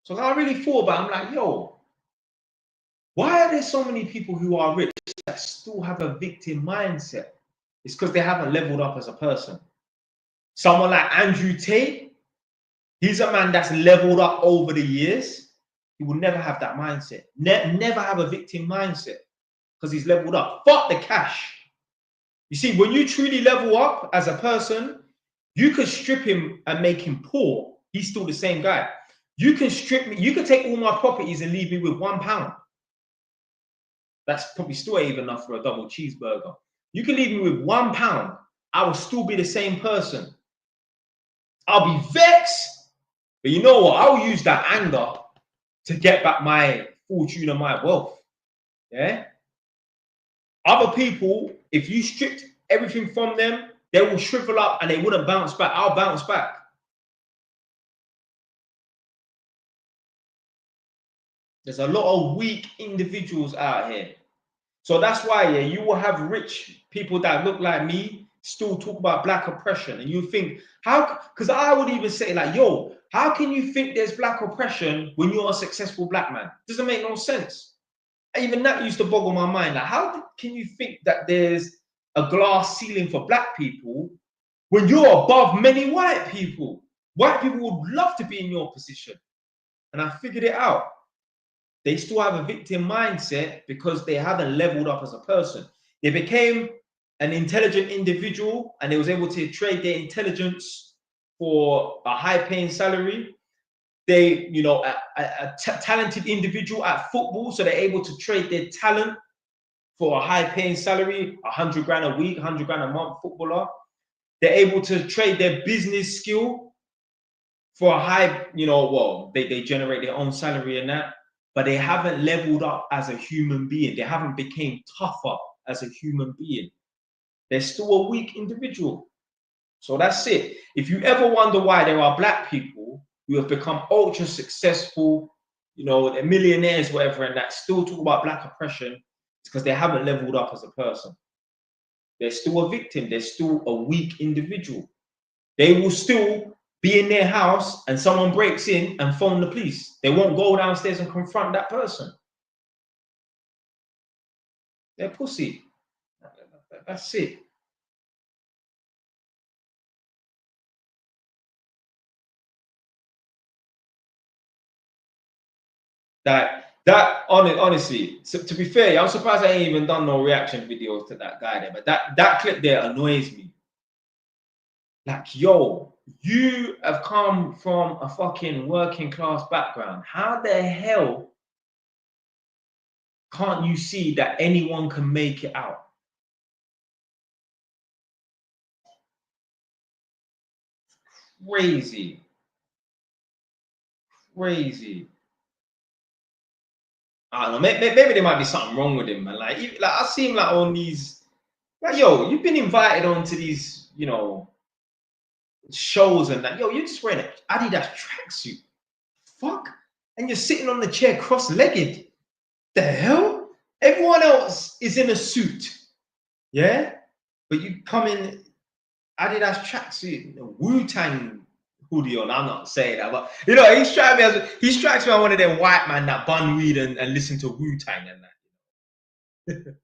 So I really thought about it, I'm like, yo, why are there so many people who are rich that still have a victim mindset? It's because they haven't leveled up as a person. Someone like Andrew Tate, he's a man that's leveled up over the years. He will never have that mindset. Never have a victim mindset because he's leveled up. Fuck the cash. You see, when you truly level up as a person, you can strip him and make him poor. He's still the same guy. You can strip me. You can take all my properties and leave me with £1. That's probably still ain't even enough for a double cheeseburger. You can leave me with £1. I will still be the same person. I'll be vexed, but you know what? I'll use that anger to get back my fortune and my wealth. Yeah. Other people, if you stripped everything from them, they will shrivel up and they wouldn't bounce back. I'll bounce back. There's a lot of weak individuals out here. So that's why, yeah, you will have rich people that look like me still talk about black oppression. And you think, how, because I would even say, like, yo, how can you think there's black oppression when you're a successful black man? Doesn't make no sense. Even that used to boggle my mind. Like, how can you think that there's a glass ceiling for black people when you're above many white people? White people would love to be in your position. And I figured it out. They still have a victim mindset because they haven't leveled up as a person. They became an intelligent individual and they was able to trade their intelligence for a high-paying salary. They, you know, a talented individual at football, so they're able to trade their talent for a high-paying salary, 100 grand a week, 100 grand a month footballer. They're able to trade their business skill for a high, you know, well, they generate their own salary and that, but they haven't leveled up as a human being. They haven't become tougher as a human being. They're still a weak individual. So that's it. If you ever wonder why there are black people who have become ultra successful, you know, they're millionaires, whatever, and that still talk about black oppression, it's because they haven't leveled up as a person. They're still a victim. They're still a weak individual. They will still be in their house and someone breaks in and phone the police. They won't go downstairs and confront that person. They're pussy. That's it. That honestly, so to be fair, I'm surprised I ain't even done no reaction videos to that guy there. But that clip there annoys me. Like, yo, you have come from a fucking working class background. How the hell can't you see that anyone can make it out? Crazy. Crazy. I don't know. Maybe there might be something wrong with him, man. Like I see him like on these, like, yo, you've been invited onto these, you know, shows and that. Yo, you're just wearing an Adidas tracksuit. Fuck. And you're sitting on the chair cross-legged. The hell? Everyone else is in a suit. Yeah? But you come in Adidas tracksuit, Wu-Tang hoodie on. I'm not saying that, but you know, he strikes me as one of them white man that bun weed and listen to Wu-Tang and that.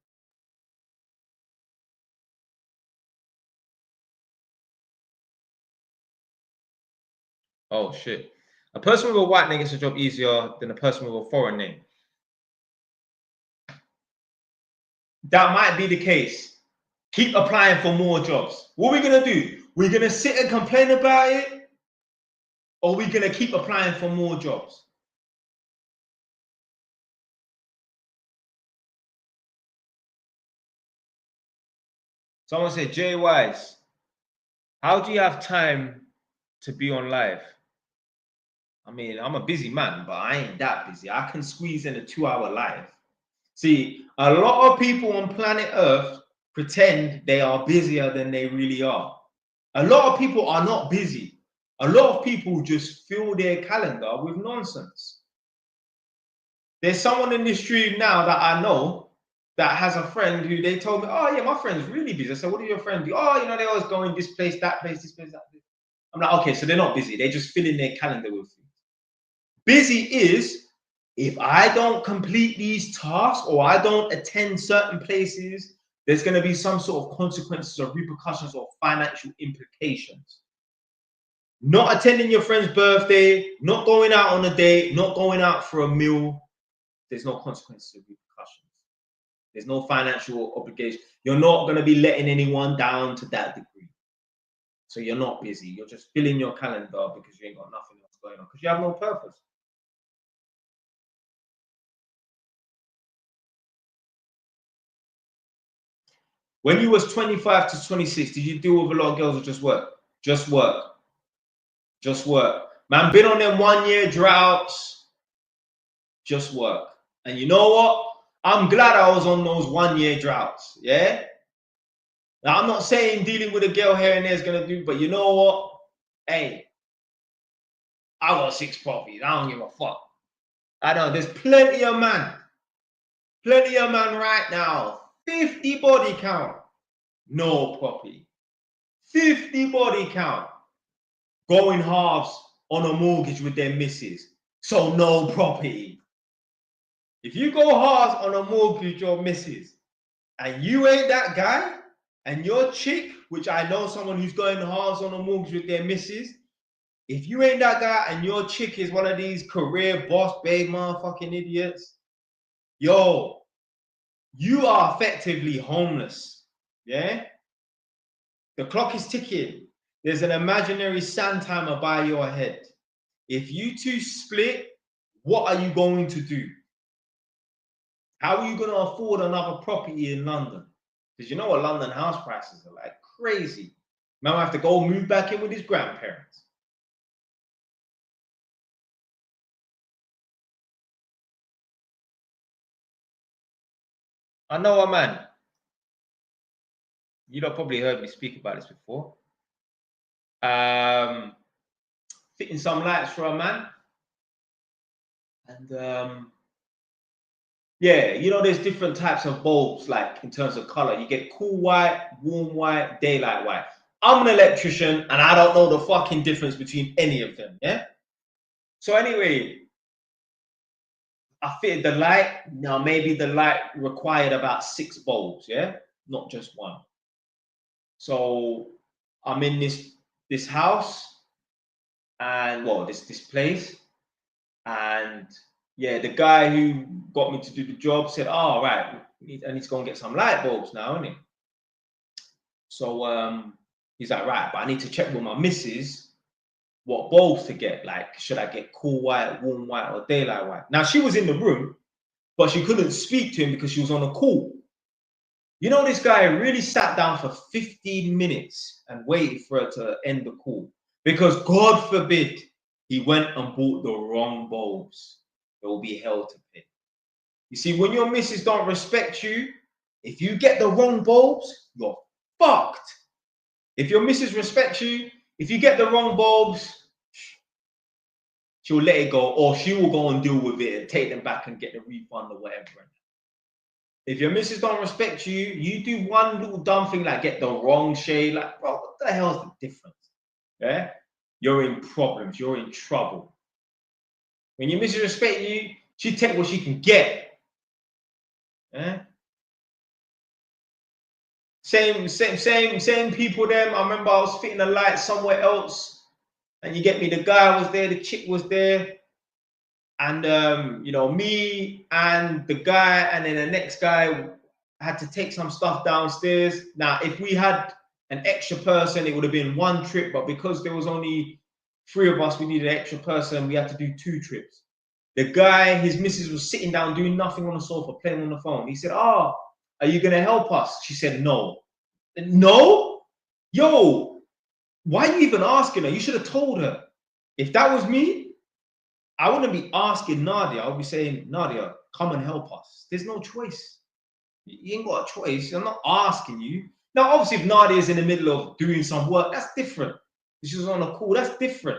Oh shit. A person with a white name gets a job easier than a person with a foreign name. That might be the case. Keep applying for more jobs. What are we gonna do? We're gonna sit and complain about it, or we're gonna keep applying for more jobs? Someone said, Jay Wise, how do you have time to be on live? I mean, I'm a busy man, but I ain't that busy. I can squeeze in a 2-hour live. See, a lot of people on planet Earth pretend they are busier than they really are. A lot of people are not busy. A lot of people just fill their calendar with nonsense. There's someone in this stream now that I know that has a friend who they told me, oh yeah, my friend's really busy. I said, what do your friends do? Oh, you know, they always go in this place, that place, this place, that place. I'm like, okay, so they're not busy. They're just filling their calendar with things. Busy is if I don't complete these tasks or I don't attend certain places, there's going to be some sort of consequences or repercussions or financial implications. Not attending your friend's birthday, not going out on a date, not going out for a meal, there's no consequences or repercussions. There's no financial obligation. You're not going to be letting anyone down to that degree. So you're not busy. You're just filling your calendar because you ain't got nothing else going on because you have no purpose. When you was 25 to 26, did you deal with a lot of girls or just work? Just work. Just work. Man, been on them 1 year droughts. Just work. And you know what? I'm glad I was on those 1 year droughts. Yeah? Now, I'm not saying dealing with a girl here and there is going to do, but you know what? Hey, I got 6 properties. I don't give a fuck. I know there's plenty of man right now. 50 body count. No property. 50 body count. Going halves on a mortgage with their missus. So no property. If you go halves on a mortgage or missus and you ain't that guy and your chick, which I know someone who's going halves on a mortgage with their missus, if you ain't that guy and your chick is one of these career boss babe motherfucking idiots, yo, you are effectively homeless. Yeah? The clock is ticking. There's an imaginary sand timer by your head. If you two split, what are you going to do? How are you going to afford another property in London? Because you know what London house prices are like, crazy. Man will have to go move back in with his grandparents. I know a man. You lot probably heard me speak about this before. Um, Fitting some lights for a man, and yeah, you know, there's different types of bulbs, like in terms of color. You get cool white, warm white, daylight white. I'm an electrician, and I don't know the fucking difference between any of them. Yeah. So anyway, I fitted the light. Now maybe the light required about 6 bulbs. Yeah, not just one. So I'm in this house, and well, this place, and yeah, the guy who got me to do the job said, "Oh, right, I need to go and get some light bulbs now, isn't it?" So he's like, "Right, but I need to check with my missus what bulbs to get. Like, should I get cool white, warm white, or daylight white?" Now she was in the room, but she couldn't speak to him because she was on a call. You know, this guy really sat down for 15 minutes and waited for her to end the call because, God forbid, he went and bought the wrong bulbs. There will be hell to pay. You see, when your missus don't respect you, if you get the wrong bulbs, you're fucked. If your missus respects you, if you get the wrong bulbs, she'll let it go, or she will go and deal with it and take them back and get the refund or whatever. If your missus don't respect you, you do one little dumb thing like get the wrong shade, like, bro, what the hell's the difference? Yeah, you're in problems, you're in trouble. When your missus respect you, she take what she can get. Yeah. Same people. Them. I remember I was fitting a light somewhere else, and you get me. The guy was there, the chick was there, and you know, me and the guy, and then the next guy had to take some stuff downstairs. Now, if we had an extra person, it would have been one trip, but because there was only 3 of us, we needed an extra person. We had to do 2 trips. The guy, his missus was sitting down doing nothing on the sofa, playing on the phone. He said, "Oh, are you gonna help us?" She said, "No." No, yo, why are you even asking her? You should have told her. If that was me, I wouldn't be asking Nadia. I would be saying, "Nadia, come and help us." There's no choice. You ain't got a choice. I'm not asking you. Now, obviously, if Nadia is in the middle of doing some work, that's different. If she's on a call, that's different.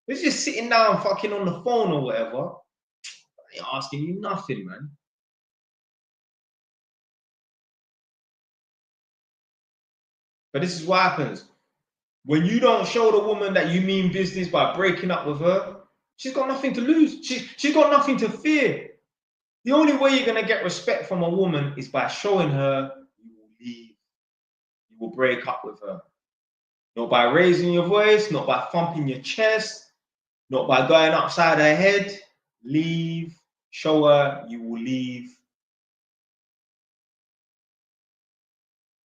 If she's just sitting down fucking on the phone or whatever, I ain't asking you nothing, man. But this is what happens. When you don't show the woman that you mean business by breaking up with her, she's got nothing to lose. She's got nothing to fear. The only way you're going to get respect from a woman is by showing her you will leave. You will break up with her. Not by raising your voice, not by thumping your chest, not by going upside her head. Leave. Show her you will leave.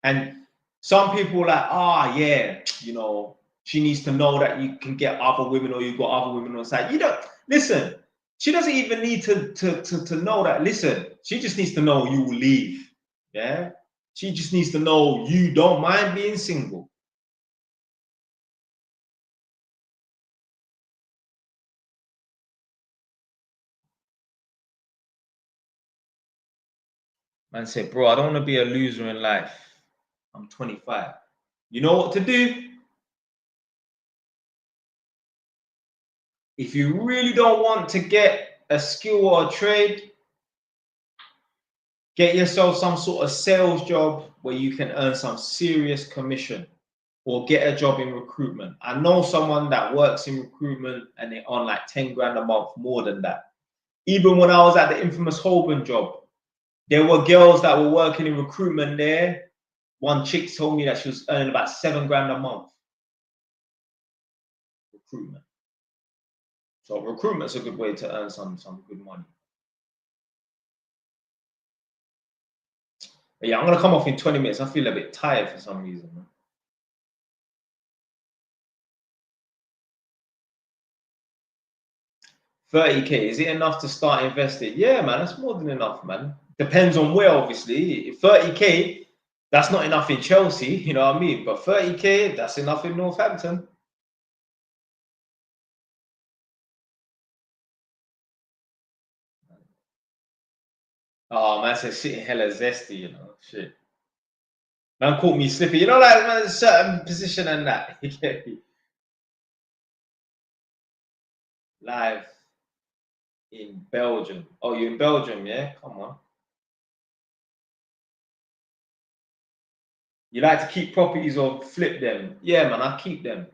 And some people are like, ah, yeah, you know, she needs to know that you can get other women or you've got other women on the side. You don't listen. She doesn't even need to know that. Listen, she just needs to know you will leave. Yeah. She just needs to know you don't mind being single. Man said, bro, I don't want to be a loser in life. I'm 25. You know what to do? If you really don't want to get a skill or a trade, get yourself some sort of sales job where you can earn some serious commission or get a job in recruitment. I know someone that works in recruitment and they earn like 10 grand a month more than that. Even when I was at the infamous Holborn job, there were girls that were working in recruitment there. One chick told me that she was earning about 7 grand a month. Recruitment. So recruitment's a good way to earn some good money. But yeah, I'm gonna come off in 20 minutes. I feel a bit tired for some reason, man. 30K, is it enough to start investing? Yeah, man, that's more than enough, man. Depends on where, obviously. If 30K, that's not enough in Chelsea, you know what I mean? But 30K, that's enough in Northampton. Oh, man, says sitting hella zesty, you know, shit. Man caught me slipping. You know, like man, a certain position and that. You get me? Live in Belgium. Oh, you're in Belgium, yeah? Come on. You like to keep properties or flip them? Yeah, man, I keep them.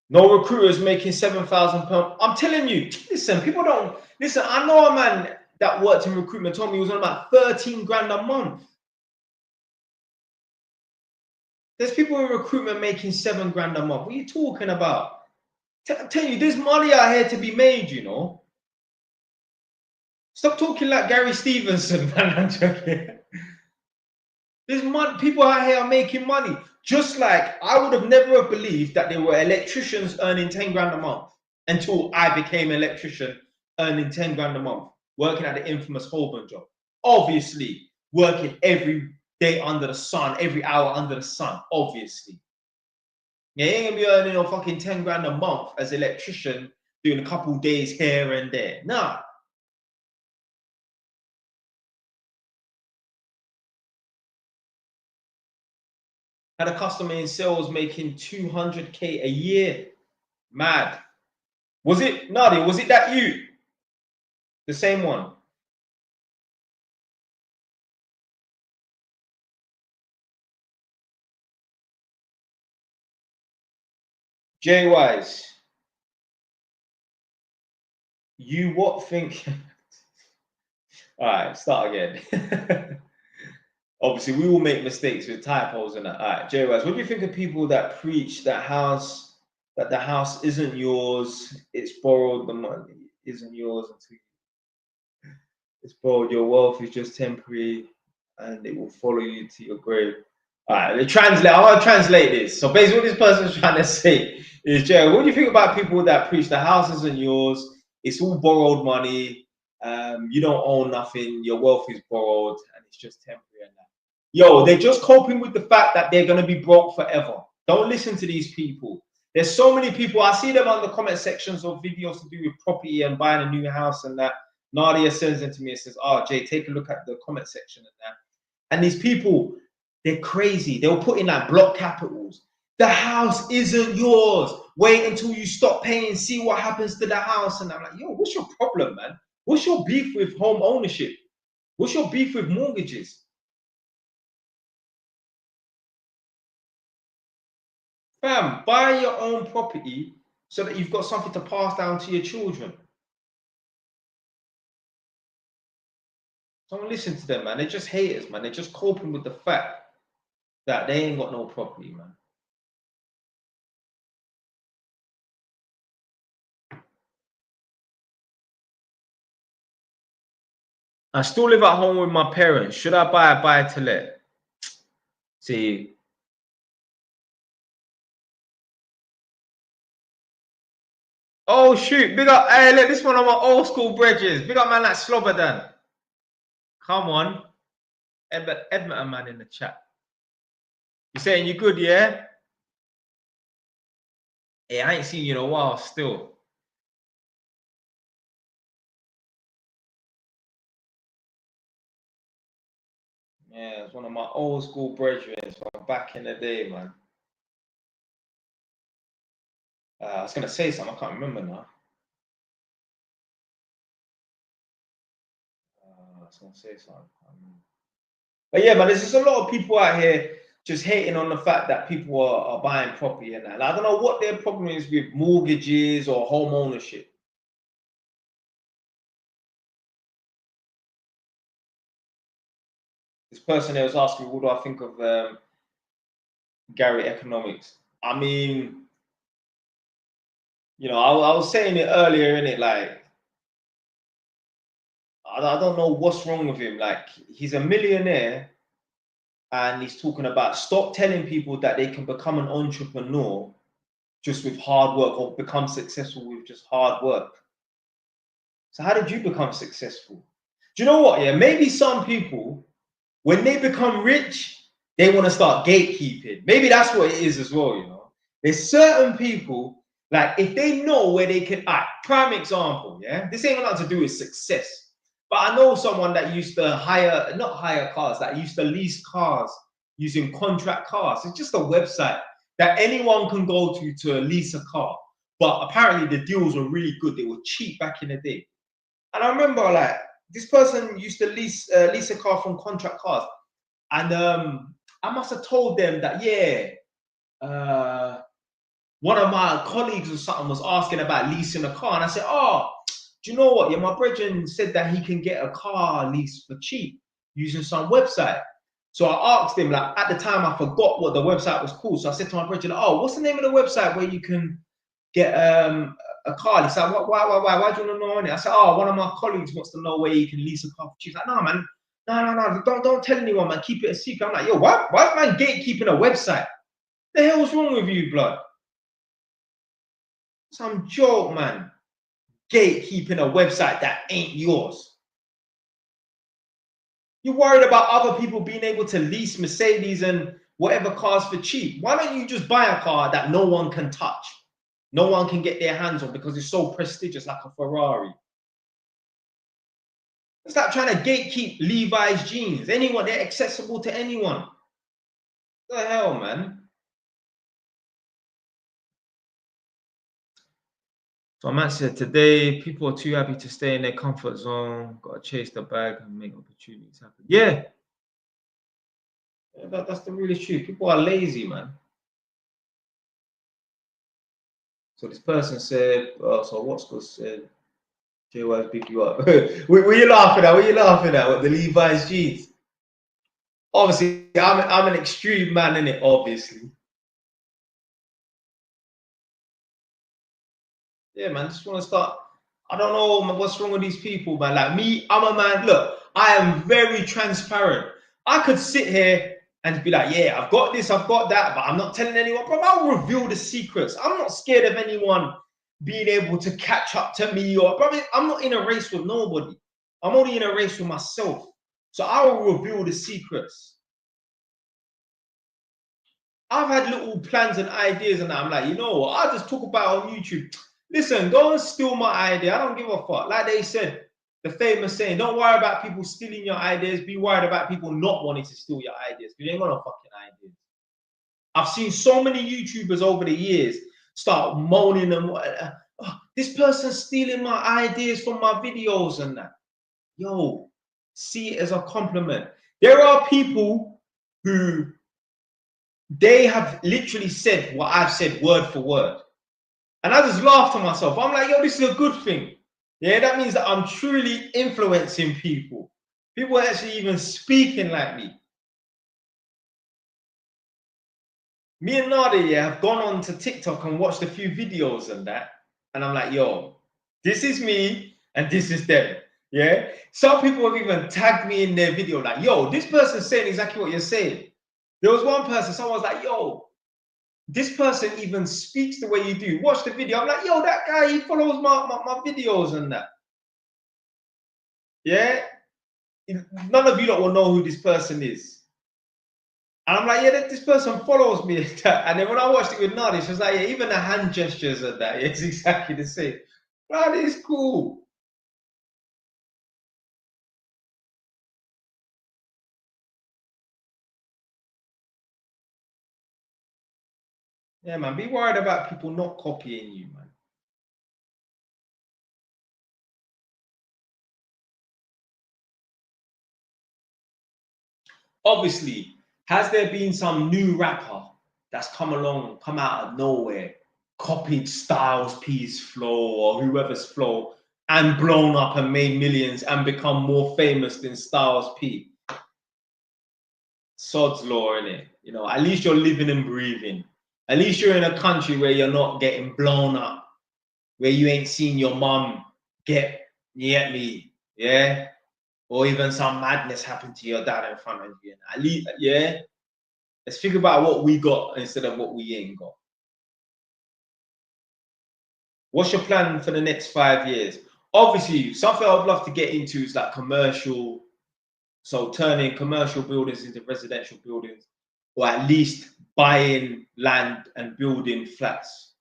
No recruiters making 7,000 per. I'm telling you, listen, people don't listen. I know a man that worked in recruitment told me he was on about 13 grand a month. There's people in recruitment making 7 grand a month. What are you talking about? I'm telling you, there's money out here to be made, you know. Stop talking like Gary Stevenson, man. I'm joking. There's money, people out here are making money. Just like I would have never have believed that there were electricians earning 10 grand a month until I became an electrician earning 10 grand a month, working at the infamous Holborn job. Obviously, working every day under the sun, every hour under the sun, obviously. You ain't gonna be earning no fucking 10 grand a month as an electrician doing a couple days here and there. Nah. Had a customer in sales making 200K a year. Mad. Was it Nadia? Was it that you? The same one. J Wise. You what think? All right, start again. Obviously, we all make mistakes with typos and that. All right, J Wise. What do you think of people that preach that the house isn't yours, it's borrowed, the money isn't yours until it's borrowed, your wealth is just temporary and it will follow you to your grave. All right, I want to translate this. So basically, what this person's trying to say is, Jerry, what do you think about people that preach the house isn't yours? It's all borrowed money. You don't own nothing. Your wealth is borrowed, and it's just temporary. And that. Yo, they're just coping with the fact that they're gonna be broke forever. Don't listen to these people. There's so many people. I see them on the comment sections of videos to do with property and buying a new house and that. Nadia sends them to me and says, "Oh, Jay, take a look at the comment section and that." And these people, they're crazy. They'll put in like block capitals. The house isn't yours. Wait until you stop paying, see what happens to the house. And I'm like, yo, what's your problem, man? What's your beef with home ownership? What's your beef with mortgages? Fam, buy your own property so that you've got something to pass down to your children. Don't listen to them, man. They're just haters, man. They're just coping with the fact that they ain't got no property, man. I still live at home with my parents. Should I buy a buy to let? See, oh shoot, big up. Hey, look, this one of my old school bridges. Big up man like Slobodan. Come on. Edmonton man in the chat. You saying you good, yeah? Hey, I ain't seen you in a while still. Yeah, it's one of my old school brethren from back in the day, man. I was gonna say something, I can't remember now. I was gonna say something. But yeah, man, there's just a lot of people out here just hating on the fact that people are buying property and that. Like, I don't know what their problem is with mortgages or home ownership. This person there was asking, what do I think of Gary Economics? I mean, you know, I was saying it earlier in it, like, I don't know what's wrong with him. Like, he's a millionaire and he's talking about stop telling people that they can become an entrepreneur just with hard work or become successful with just hard work. So how did you become successful? Do you know what? Yeah, maybe some people When they become rich, they want to start gatekeeping. Maybe that's what it is as well, you know. There's certain people, like if they know where they can act, prime example, yeah. This ain't got nothing to do with success. But I know someone that used to not hire cars, that used to lease cars using contract cars. It's just a website that anyone can go to lease a car. But apparently the deals were really good. They were cheap back in the day. And I remember like this person used to lease a car from contract cars. And I must have told them that, yeah, one of my colleagues or something was asking about leasing a car. And I said, oh, do you know what? Yeah, my brethren said that he can get a car lease for cheap using some website. So I asked him, like, at the time, I forgot what the website was called. So I said to my brethren, oh, what's the name of the website where you can get a car? He said, why do you want to know on it? I said, oh, one of my colleagues wants to know where you can lease a car for cheap. He's like, no, man, no, don't tell anyone, man. Keep it a secret. I'm like, yo, why is man gatekeeping a website? The hell's wrong with you, blood? Some joke, man. Gatekeeping a website that ain't yours. You're worried about other people being able to lease Mercedes and whatever cars for cheap. Why don't you just buy a car that no one can touch? No one can get their hands on because it's so prestigious, like a Ferrari. Stop trying to gatekeep Levi's jeans. Anyone, they're accessible to anyone. What the hell, man? So man said today, people are too happy to stay in their comfort zone. Got to chase the bag and make opportunities happen. Yeah, that's the really truth. People are lazy, man. So this person said, so what's good said, JY pick you up. What you laughing at? What you laughing at? What, the Levi's jeans? Obviously, I'm an extreme man in it, obviously. Yeah, man, just want to start. I don't know what's wrong with these people, man. Like me, I'm a man. Look, I am very transparent. I could sit here and be like, yeah, I've got this, I've got that, but I'm not telling anyone. But I'll reveal the secrets. I'm not scared of anyone being able to catch up to me, or probably I'm not in a race with nobody. I'm only in a race with myself. So I will reveal the secrets. I've had little plans and ideas, and I'm like, you know what? I'll just talk about it on YouTube. Listen, go and steal my idea. I don't give a fuck. Like they said, the famous saying, don't worry about people stealing your ideas. Be worried about people not wanting to steal your ideas. Because you ain't got no fucking ideas. I've seen so many YouTubers over the years start moaning and oh, this person's stealing my ideas from my videos and that. Yo, see it as a compliment. There are people who they have literally said what I've said word for word. And I just laughed to myself. I'm like, yo, this is a good thing. Yeah, that means that I'm truly influencing people. People are actually even speaking like me. Me and Nadia have gone on to TikTok and watched a few videos and that. And I'm like, yo, this is me and this is them. Yeah. Some people have even tagged me in their video, like, yo, this person's saying exactly what you're saying. There was one person, someone was like, yo, this person even speaks the way you do. Watch the video. I'm like, yo, that guy, he follows my videos and that. Yeah. None of you lot will know who this person is. And I'm like, yeah, this person follows me. And then when I watched it with Nadi, she was like, yeah, even the hand gestures and that, it's exactly the same. That is cool. Yeah, man, be worried about people not copying you, man. Obviously, has there been some new rapper that's come out of nowhere, copied Styles P's flow or whoever's flow and blown up and made millions and become more famous than Styles P? Sod's law, innit? You know, at least you're living and breathing. At least you're in a country where you're not getting blown up, where you ain't seen your mum get me, yeah? Or even some madness happen to your dad in front of you. At least, yeah? Let's think about what we got instead of what we ain't got. What's your plan for the next 5 years? Obviously, something I would love to get into is like commercial So turning commercial buildings into residential buildings, or at least buying land and building flats.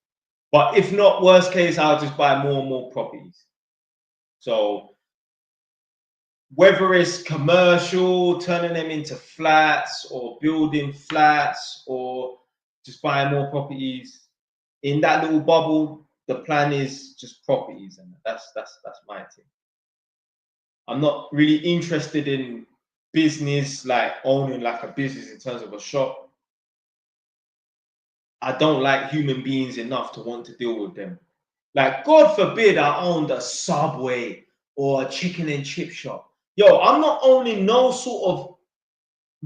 But if not, worst case, I'll just buy more and more properties. So whether it's commercial, turning them into flats, or building flats, or just buying more properties, in that little bubble, the plan is just properties, and that's my thing. I'm not really interested in business, like owning like a business in terms of a shop. I don't like human beings enough to want to deal with them. Like, God forbid I owned a Subway or a chicken and chip shop. Yo, I'm not owning no sort of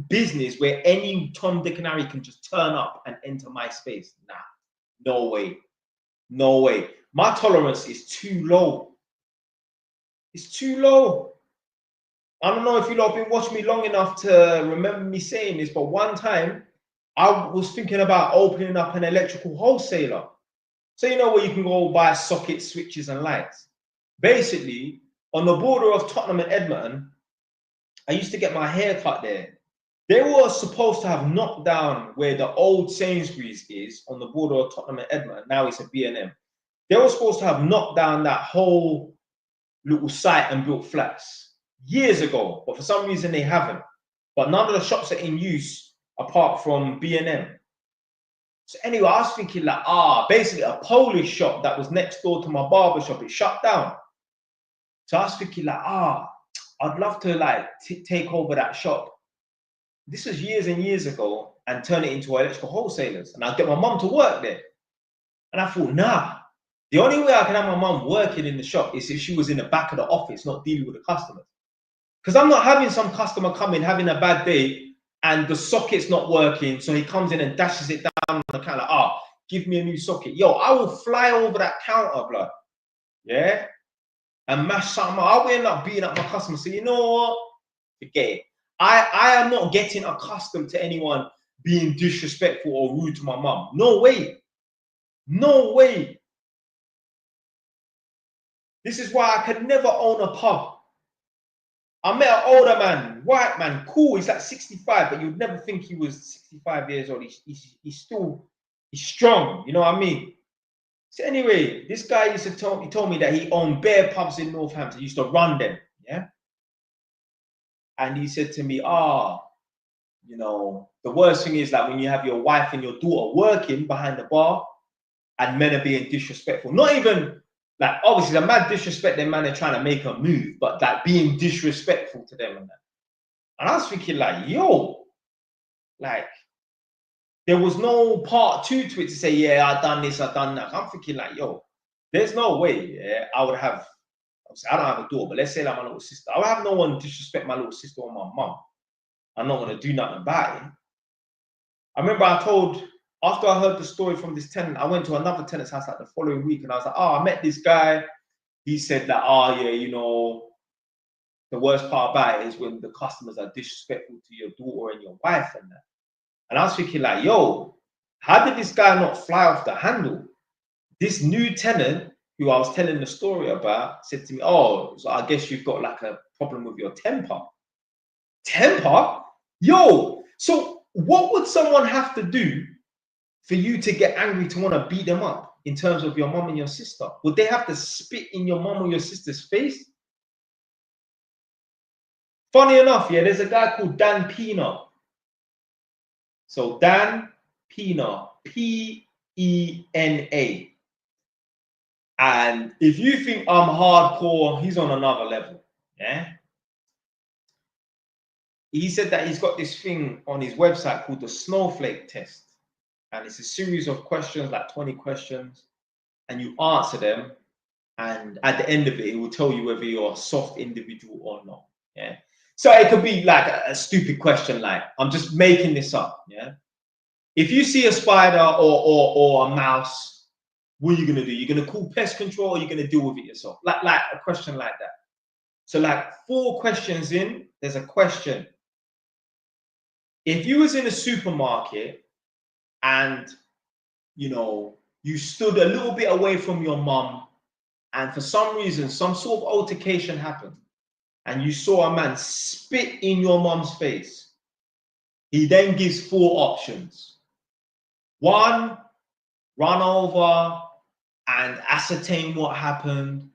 business where any Tom, Dick, and Harry can just turn up and enter my space. Nah, no way. No way. My tolerance is too low. It's too low. I don't know if you lot have been watching me long enough to remember me saying this, but one time I was thinking about opening up an electrical wholesaler. So you know where you can go buy sockets, switches, and lights. Basically, on the border of Tottenham and Edmonton, I used to get my hair cut there. They were supposed to have knocked down where the old Sainsbury's is on the border of Tottenham and Edmonton. Now it's a B&M. They were supposed to have knocked down that whole little site and built flats years ago, but for some reason they haven't. But none of the shops are in use apart from B&M. So anyway, I was thinking like, basically a Polish shop that was next door to my barber shop, it shut down. So I was thinking like, I'd love to like take over that shop. This was years and years ago, and turn it into electrical wholesalers. And I'd get my mum to work there. And I thought, nah, the only way I can have my mum working in the shop is if she was in the back of the office, not dealing with the customers. Because I'm not having some customer come in having a bad day and the socket's not working, so he comes in and dashes it down on the counter, like, give me a new socket. Yo, I will fly over that counter, blood. Yeah? And mash something up. I will end up beating up my customer. So you know what? Forget it. I am not getting accustomed to anyone being disrespectful or rude to my mum. No way. No way. This is why I could never own a pub. I met an older man, white man, cool. He's like 65, but you'd never think he was 65 years old. He's strong. You know what I mean? So anyway, this guy used to told me that he owned bare pubs in Northampton. He used to run them, yeah. And he said to me, you know, the worst thing is like when you have your wife and your daughter working behind the bar, and men are being disrespectful. Not even like, obviously the mad disrespect them, man, they're trying to make a move, but like being disrespectful to them and that. And I was thinking like, yo, like there was no part two to it to say, yeah, I done this, I done that. I'm thinking like, yo, there's no way, yeah, I would have, I don't have a daughter, but let's say like my little sister. I would have no one disrespect my little sister or my mum. I'm not gonna do nothing about it. I remember after I heard the story from this tenant, I went to another tenant's house like the following week, and I was like, I met this guy. He said that, yeah, you know, the worst part about it is when the customers are disrespectful to your daughter and your wife and that. And I was thinking like, yo, how did this guy not fly off the handle? This new tenant who I was telling the story about said to me, so I guess you've got like a problem with your temper. Temper? Yo, so what would someone have to do for you to get angry to want to beat them up in terms of your mom and your sister? Would they have to spit in your mom or your sister's face? Funny enough, yeah, there's a guy called Dan Pena. So Dan Pena, Pena. And if you think I'm hardcore, he's on another level, yeah? He said that he's got this thing on his website called the Snowflake Test. And it's a series of questions, like 20 questions, and you answer them. And at the end of it, it will tell you whether you're a soft individual or not, yeah? So it could be like a stupid question, like, I'm just making this up, yeah? If you see a spider or a mouse, what are you gonna do? You're gonna call pest control, or you're gonna deal with it yourself? Like a question like that. So like 4 questions in, there's a question. If you was in a supermarket and, you know, you stood a little bit away from your mum, and for some reason, some sort of altercation happened, and you saw a man spit in your mum's face, he then gives 4 options. 1, run over and ascertain what happened.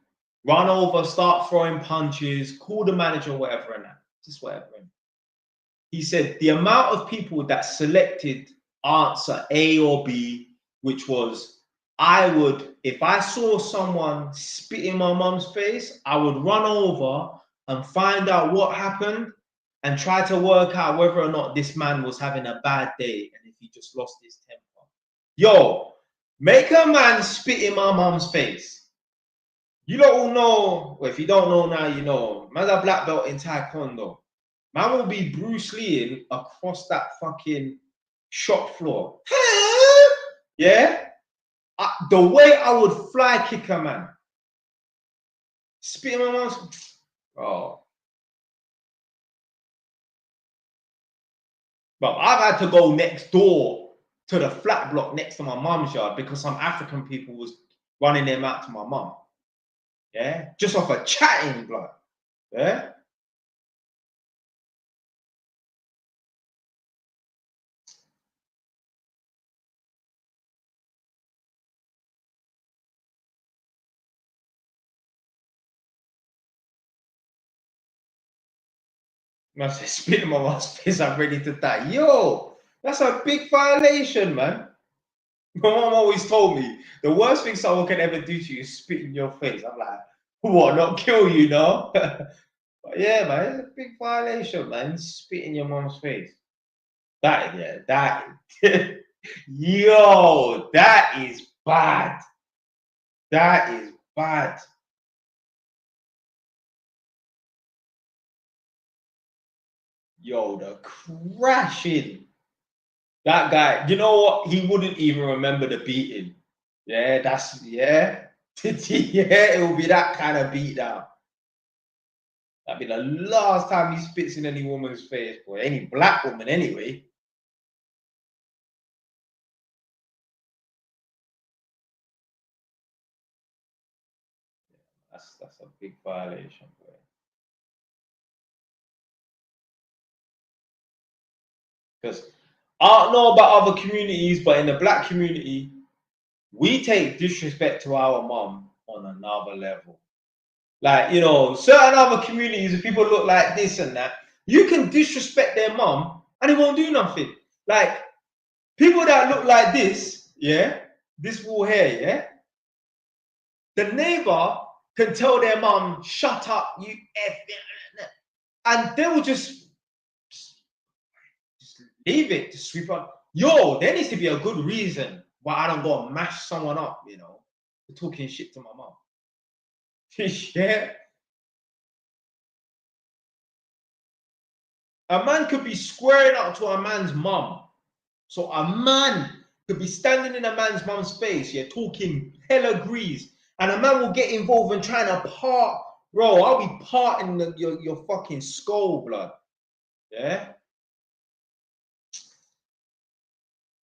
Run over, start throwing punches, call the manager, whatever, and that. Just whatever. He said the amount of people that selected answer A or B, which was, I would, if I saw someone spit in my mum's face, I would run over and find out what happened and try to work out whether or not this man was having a bad day and if he just lost his temper. Yo, make a man spit in my mum's face. You lot all know, well, if you don't know now, you know, man's a black belt in Taekwondo. Man will be Bruce Lee across that fucking shop floor. Yeah? The way I would fly kick a man. Spit in my mouth. Oh. But I've had to go next door to the flat block next to my mum's yard because some African people was running them out to my mum. Yeah? Just off a chatting, blood. Yeah? Man said, spit in my mum's face, I'm ready to die. Yo, that's a big violation, man. My mom always told me the worst thing someone can ever do to you is spit in your face. I'm like, what, not kill you, no? But yeah, man, it's a big violation, man. Spit in your mom's face. That, yeah, that, yo, that is bad. That is bad. Yo, the crashing. That guy, you know what? He wouldn't even remember the beating. Yeah, that's, yeah. Yeah, it will be that kind of beat down. That'd be the last time he spits in any woman's face, boy. Any black woman, anyway. That's a big violation, boy. Because I don't know about other communities, but in the black community, we take disrespect to our mom on another level. Like, you know, certain other communities, if people look like this and that, you can disrespect their mom and it won't do nothing. Like, people that look like this, yeah, this wool hair, yeah, the neighbor can tell their mom, shut up, you F, and they will just leave it to sweep up. Yo, there needs to be a good reason why I don't go and mash someone up, you know, for talking shit to my mom. Yeah. A man could be squaring up to a man's mum. So a man could be standing in a man's mum's face, yeah, talking hella grease, and a man will get involved and trying to part. Bro, I'll be parting your fucking skull, blood. Yeah?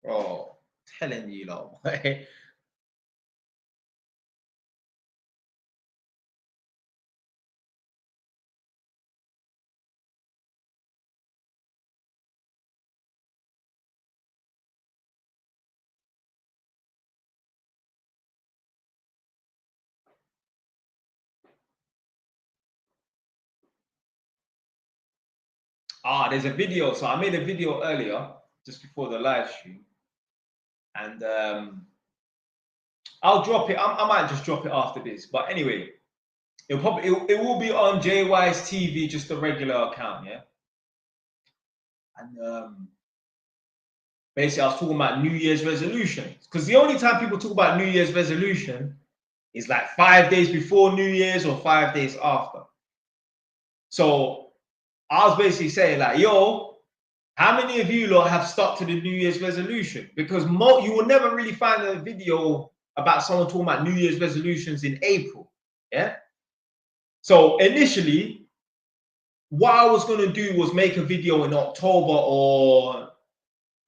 Bro, telling you, lot, boy. There's a video. So I made a video earlier, just before the live stream. And I'll drop it. I might just drop it after this. But anyway, it will be on JY's TV, just a regular account, yeah. And basically, I was talking about New Year's resolutions because the only time people talk about New Year's resolution is like 5 days before New Year's or 5 days after. So I was basically saying like, yo, how many of you lot have stuck to the New Year's resolution? Because you will never really find a video about someone talking about New Year's resolutions in April, yeah. So initially, what I was going to do was make a video in October or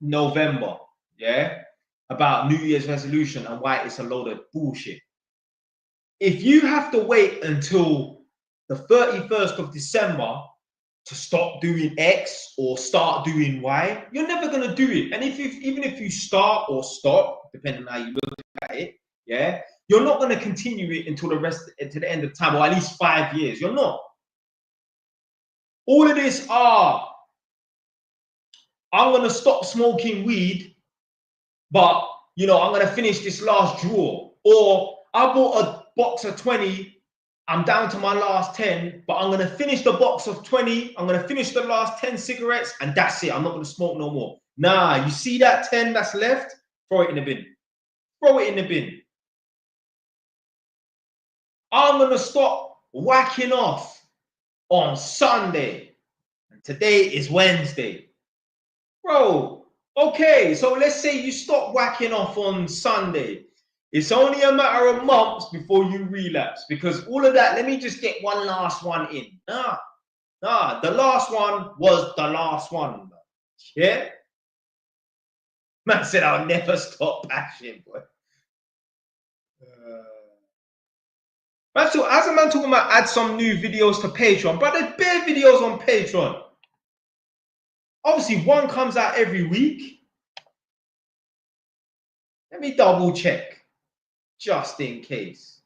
November, yeah, about New Year's resolution and why it's a load of bullshit. If you have to wait until the 31st of December to stop doing X or start doing Y. You're never gonna do it. And even if you start or stop, depending on how you look at it, yeah, you're not gonna continue it until the end of time, or at least 5 years. You're not. All of this I'm gonna stop smoking weed, but I'm gonna finish this last drawer. Or I bought a box of 20, I'm down to my last 10, but I'm gonna finish the box of 20, I'm gonna finish the last 10 cigarettes, and that's it. I'm not gonna smoke no more. Nah, you see that 10 that's left? Throw it in the bin. Throw it in the bin. I'm gonna stop whacking off on Sunday. And today is Wednesday. Bro, okay, so let's say you stop whacking off on Sunday. It's only a matter of months before you relapse, because all of that, let me just get one last one in. Nah, the last one was the last one. Yeah? Man said I'll never stop bashing, boy. So as a man talking about add some new videos to Patreon, but there's bare videos on Patreon. Obviously, one comes out every week. Let me double check, just in case.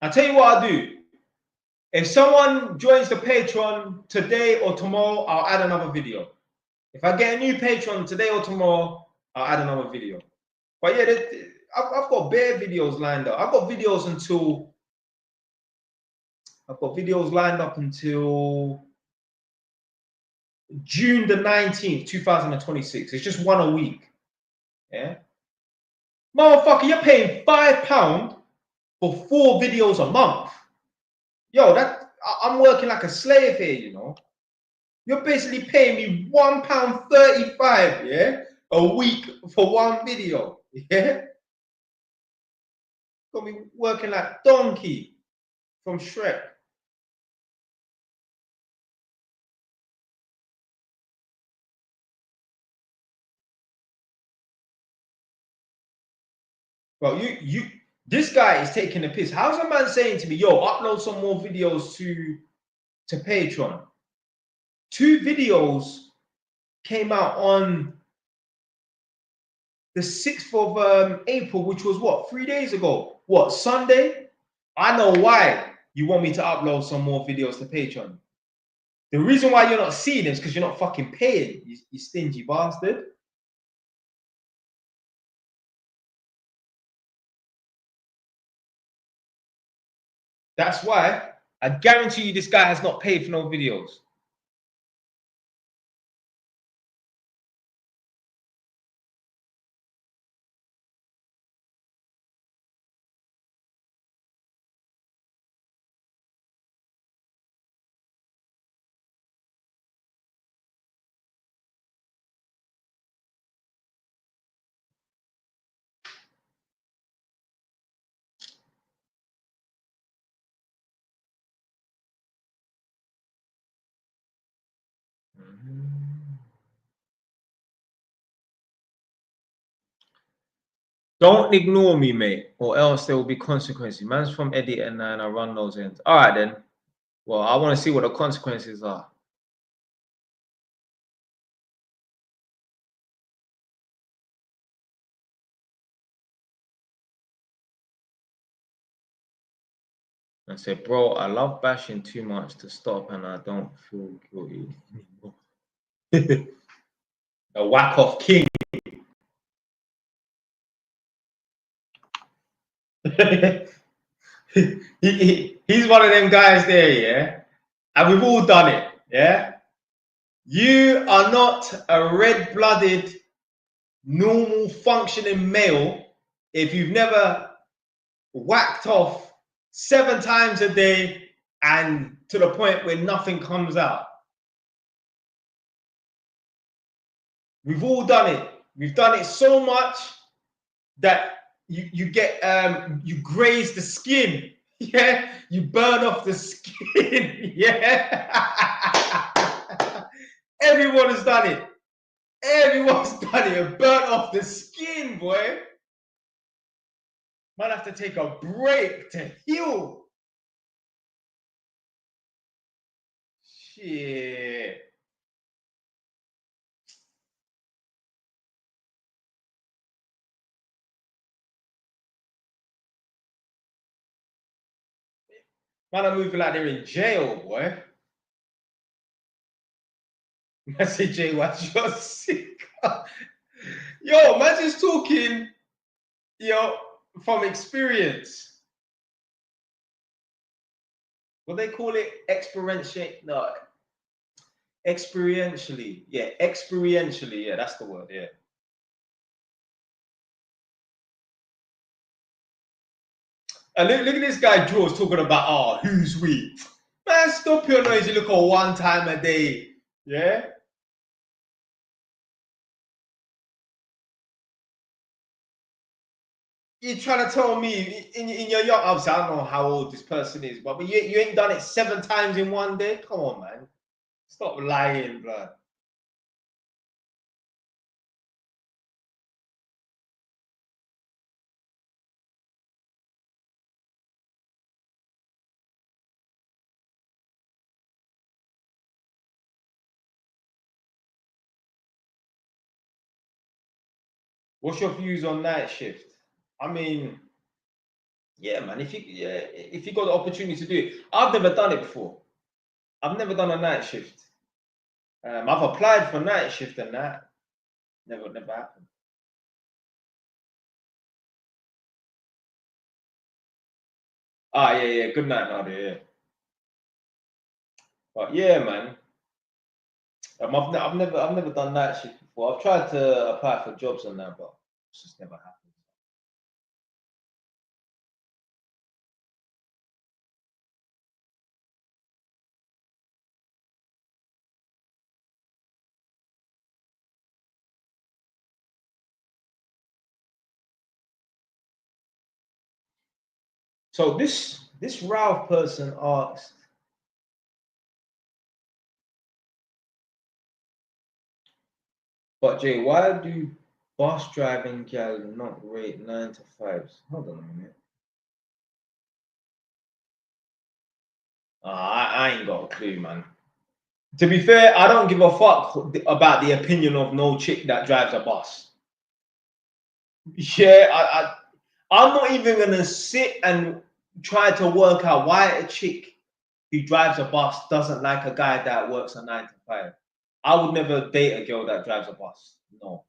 I'll tell you what I'll do. If someone joins the Patreon today or tomorrow, I'll add another video. If I get a new Patreon today or tomorrow, I'll add another video. But yeah, I've got bare videos lined up. I've got videos lined up until June the 19th, 2026. It's just one a week. Yeah. Motherfucker, you're paying £5 for 4 videos a month. Yo, I'm working like a slave here, You're basically paying me £1.35, yeah, a week for one video. Yeah. Got me working like Donkey from Shrek. Well, this guy is taking the piss. How's a man saying to me, yo, upload some more videos to Patreon? 2 videos came out on the 6th of April, which was what, 3 days ago? What, Sunday? I know why you want me to upload some more videos to Patreon. The reason why you're not seeing them is because you're not fucking paying, you stingy bastard. That's why I guarantee you this guy has not paid for no videos. Don't ignore me, mate, or else there will be consequences. Man's from Eddie and I run those ends. All right, then. Well, I want to see what the consequences are. And say, bro, I love bashing too much to stop and I don't feel guilty anymore. A whack off king. He's one of them guys there, yeah? And we've all done it, yeah? You are not a red-blooded, normal, functioning male if you've never whacked off 7 times a day and to the point where nothing comes out. We've all done it. We've done it so much that you get you graze the skin. Yeah, you burn off the skin. Yeah. Everyone has done it. Everyone's done it. Burnt off the skin, boy. Man have to take a break to heal. Shit. Man are moving like they're in jail, boy. I say, Jay, what's your sick? Yo, man just talking, yo, from experience. What they call it? Experiential? No, experientially. Yeah, experientially. Yeah, that's the word. Yeah. And look at this guy, George, talking about, oh, who's we? Man, stop your noise. You look at one time a day. Yeah. You're trying to tell me in your young, obviously, I don't know how old this person is, but you ain't done it 7 times in one day? Come on, man. Stop lying, blood. What's your views on night shift? I mean, yeah, man. If you got the opportunity to do it, I've never done it before. I've never done a night shift. I've applied for night shift and that never happened. Ah, yeah, yeah. Good night, Nadia. Yeah. But yeah, man. I've never done night shift before. I've tried to apply for jobs and that, but it's just never happened. So this Ralph person asked, but Jay, why do bus driving gal not rate 9 to 5s? Hold on a minute. I ain't got a clue, man. To be fair, I don't give a fuck about the opinion of no chick that drives a bus. Yeah, I'm not even gonna sit and try to work out why a chick who drives a bus doesn't like a guy that works a 9 to 5. I would never date a girl that drives a bus. No,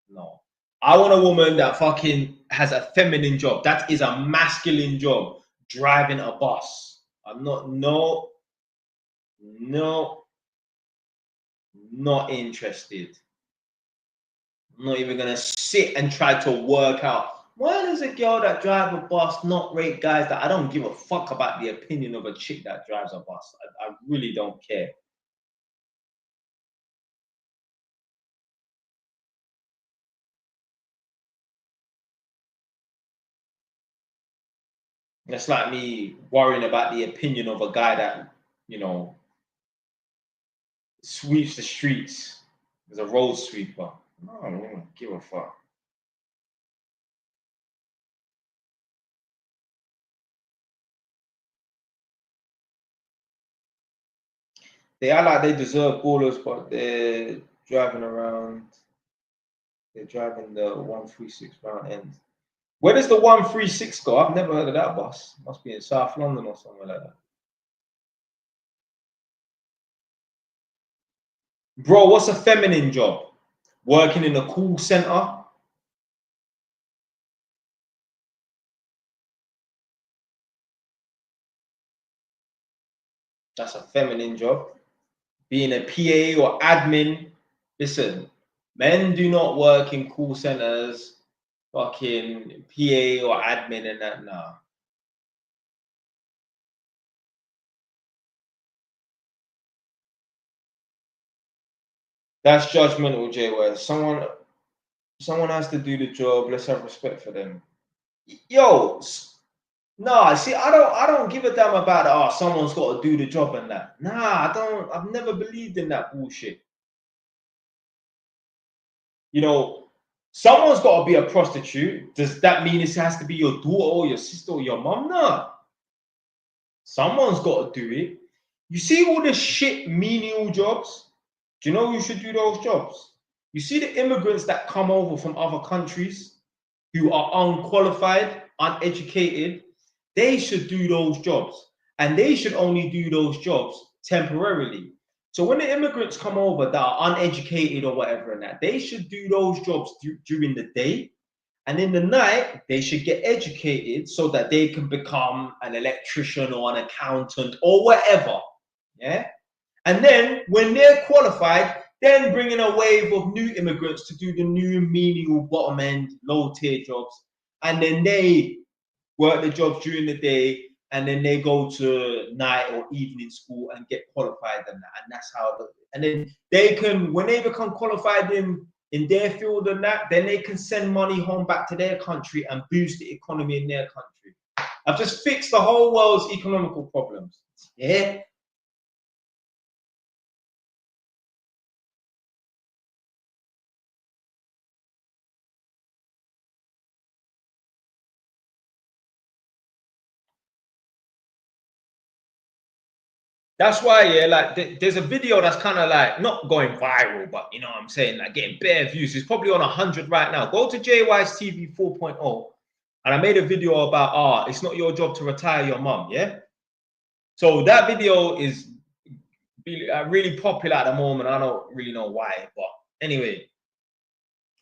no. I want a woman that fucking has a feminine job. That is a masculine job. Driving a bus. I'm not. No, no, not interested. I'm not even gonna sit and try to work out why does a girl that drives a bus not rate guys that I don't give a fuck about the opinion of a chick that drives a bus. I really don't care. It's like me worrying about the opinion of a guy that, you know, sweeps the streets as a road sweeper. No, I don't give a fuck. They are like they deserve ballers, but driving around. They're driving the 136 round end. Where does the 136 go? I've never heard of that bus. Must be in South London or somewhere like that. Bro, what's a feminine job? Working in a call center? That's a feminine job. Being a PA or admin. Listen, men do not work in call centers, fucking PA or admin and that. Nah. That's judgmental, Jay. Where someone has to do the job. Let's have respect for them. Yo, nah. See, I don't give a damn about someone's got to do the job and that. Nah, I don't. I've never believed in that bullshit. You know, Someone's got to be a prostitute. Does that mean it has to be your daughter or your sister or your mom? No. Someone's got to do it. You see all the shit menial jobs? Do you know who should do those jobs? You see the immigrants that come over from other countries who are unqualified, uneducated, they should do those jobs. And they should only do those jobs temporarily. So when the immigrants come over that are uneducated or whatever and that, they should do those jobs during the day. And in the night, they should get educated so that they can become an electrician or an accountant or whatever. Yeah. And then when they're qualified, then bring in a wave of new immigrants to do the new menial bottom end, low tier jobs. And then they work the jobs during the day, and then they go to night or evening school and get qualified and that's how and then they can, when they become qualified in their field and that, then they can send money home back to their country and boost the economy in their country. I've just fixed the whole world's economical problems. Yeah. That's why, yeah, like there's a video that's kind of like not going viral, but you know what I'm saying, like getting bare views. It's probably on 100 right now. Go to JY's TV 4.0, and I made a video about it's not your job to retire your mum, yeah. So that video is really popular at the moment. I don't really know why, but anyway,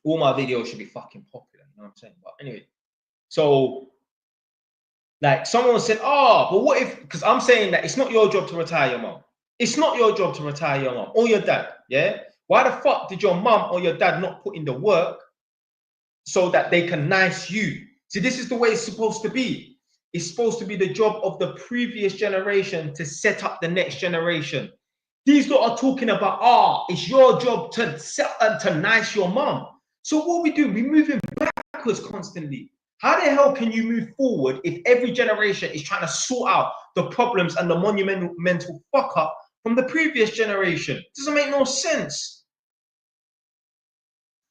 all my videos should be fucking popular. You know what I'm saying? But anyway, so like someone said, but what if? Because I'm saying that it's not your job to retire your mom. It's not your job to retire your mom or your dad. Yeah. Why the fuck did your mom or your dad not put in the work so that they can nice you? See, this is the way it's supposed to be. It's supposed to be the job of the previous generation to set up the next generation. These lot are talking about, it's your job to to nice your mom. So what we do, we moving backwards constantly. How the hell can you move forward if every generation is trying to sort out the problems and the monumental fuck up from the previous generation? It doesn't make no sense.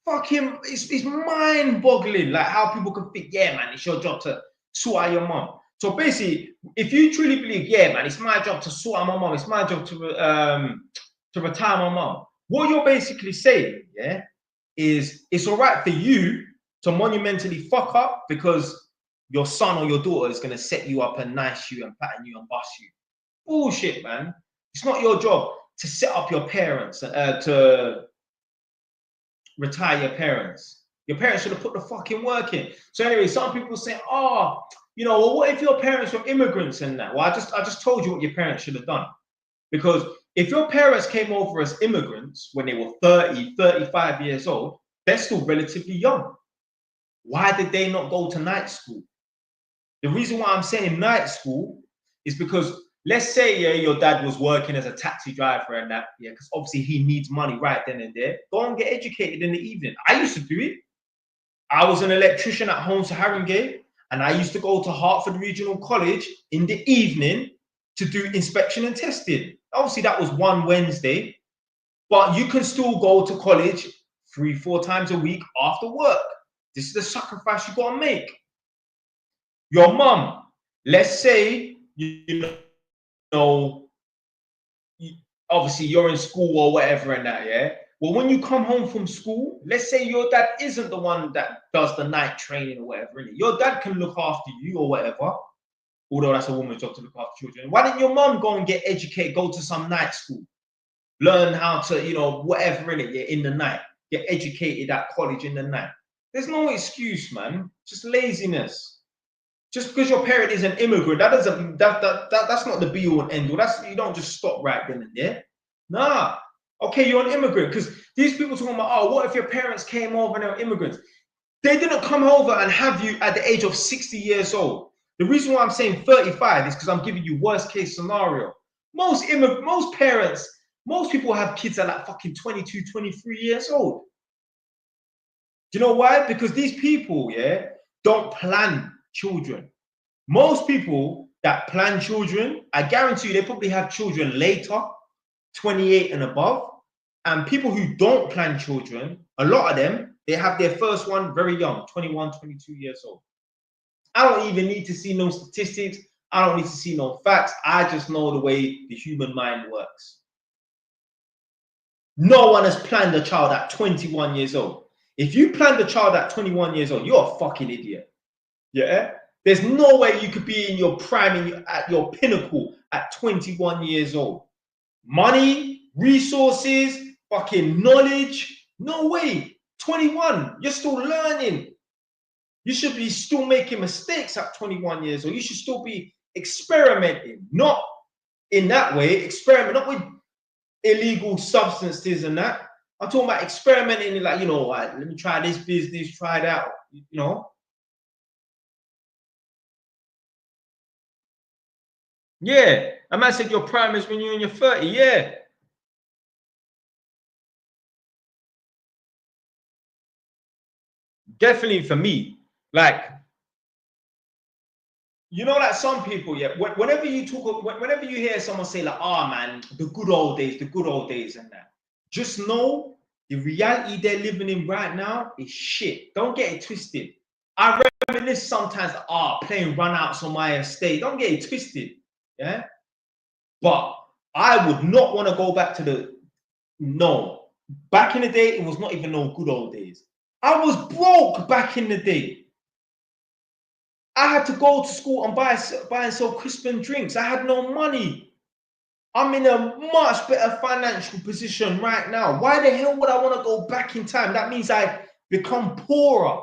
Fucking, it's mind-boggling, like how people can think, yeah, man, it's your job to sort out your mom. So basically, if you truly believe, yeah, man, it's my job to sort out my mom, it's my job to retire my mom, what you're basically saying, yeah, is it's all right for you to monumentally fuck up because your son or your daughter is going to set you up and nice you and pattern you and bust you. Bullshit, man. It's not your job to set up your parents, to retire your parents. Your parents should have put the fucking work in. So anyway, some people say, well, what if your parents were immigrants and that? Well, I just told you what your parents should have done. Because if your parents came over as immigrants when they were 30, 35 years old, they're still relatively young. Why did they not go to night school? The reason why I'm saying night school is because let's say, yeah, your dad was working as a taxi driver and that, yeah, because obviously he needs money right then and there. Go and get educated in the evening. I used to do it. I was an electrician at Holmes Haringey, and I used to go to Hertford Regional College in the evening to do inspection and testing. Obviously, that was one Wednesday, but you can still go to college 3-4 times a week after work. This is the sacrifice you got to make. Your mum, let's say, you know, obviously you're in school or whatever and that, yeah? Well, when you come home from school, let's say your dad isn't the one that does the night training or whatever, your dad can look after you or whatever, although that's a woman's job to look after children. Why didn't your mom go and get educated, go to some night school, learn how to, whatever in the night, get educated at college in the night? There's no excuse, man. Just laziness. Just because your parent is an immigrant, that's not the be all and end all. You don't just stop right then and there. Nah. Okay, you're an immigrant, because these people talking about, what if your parents came over and they were immigrants? They didn't come over and have you at the age of 60 years old. The reason why I'm saying 35 is because I'm giving you worst case scenario. Most parents, most people have kids at like fucking 22, 23 years old. Do you know why? Because these people, yeah, don't plan children. Most people that plan children, I guarantee you, they probably have children later, 28 and above. And people who don't plan children, a lot of them, They have their first one very young, 21, 22 years old. I don't even need to see no statistics. I don't need to see no facts. I just know the way the human mind works. No one has planned a child at 21 years old. If you planned a child at 21 years old, you're a fucking idiot. Yeah? There's no way you could be in your prime, at your pinnacle at 21 years old. Money, resources, fucking knowledge. No way. 21. You're still learning. You should be still making mistakes at 21 years old. You should still be experimenting. Not in that way. Experiment, not with illegal substances and that. I'm talking about experimenting, like, you know, like, let me try this business, try that, you know. Yeah, a man said your prime is when you're in your 30. Yeah. Definitely for me. Like, you know, like some people, yeah, whenever you talk, whenever you hear someone say, like, oh man, the good old days, and that, just know the reality they're living in right now is shit. Don't get it twisted. I reminisce sometimes, playing runouts on my estate. Don't get it twisted. Yeah. But I would not want to go back to back in the day, it was not even no good old days. I was broke back in the day. I had to go to school and buy and sell Crispin drinks. I had no money. I'm in a much better financial position right now. Why the hell would I want to go back in time? That means I become poorer.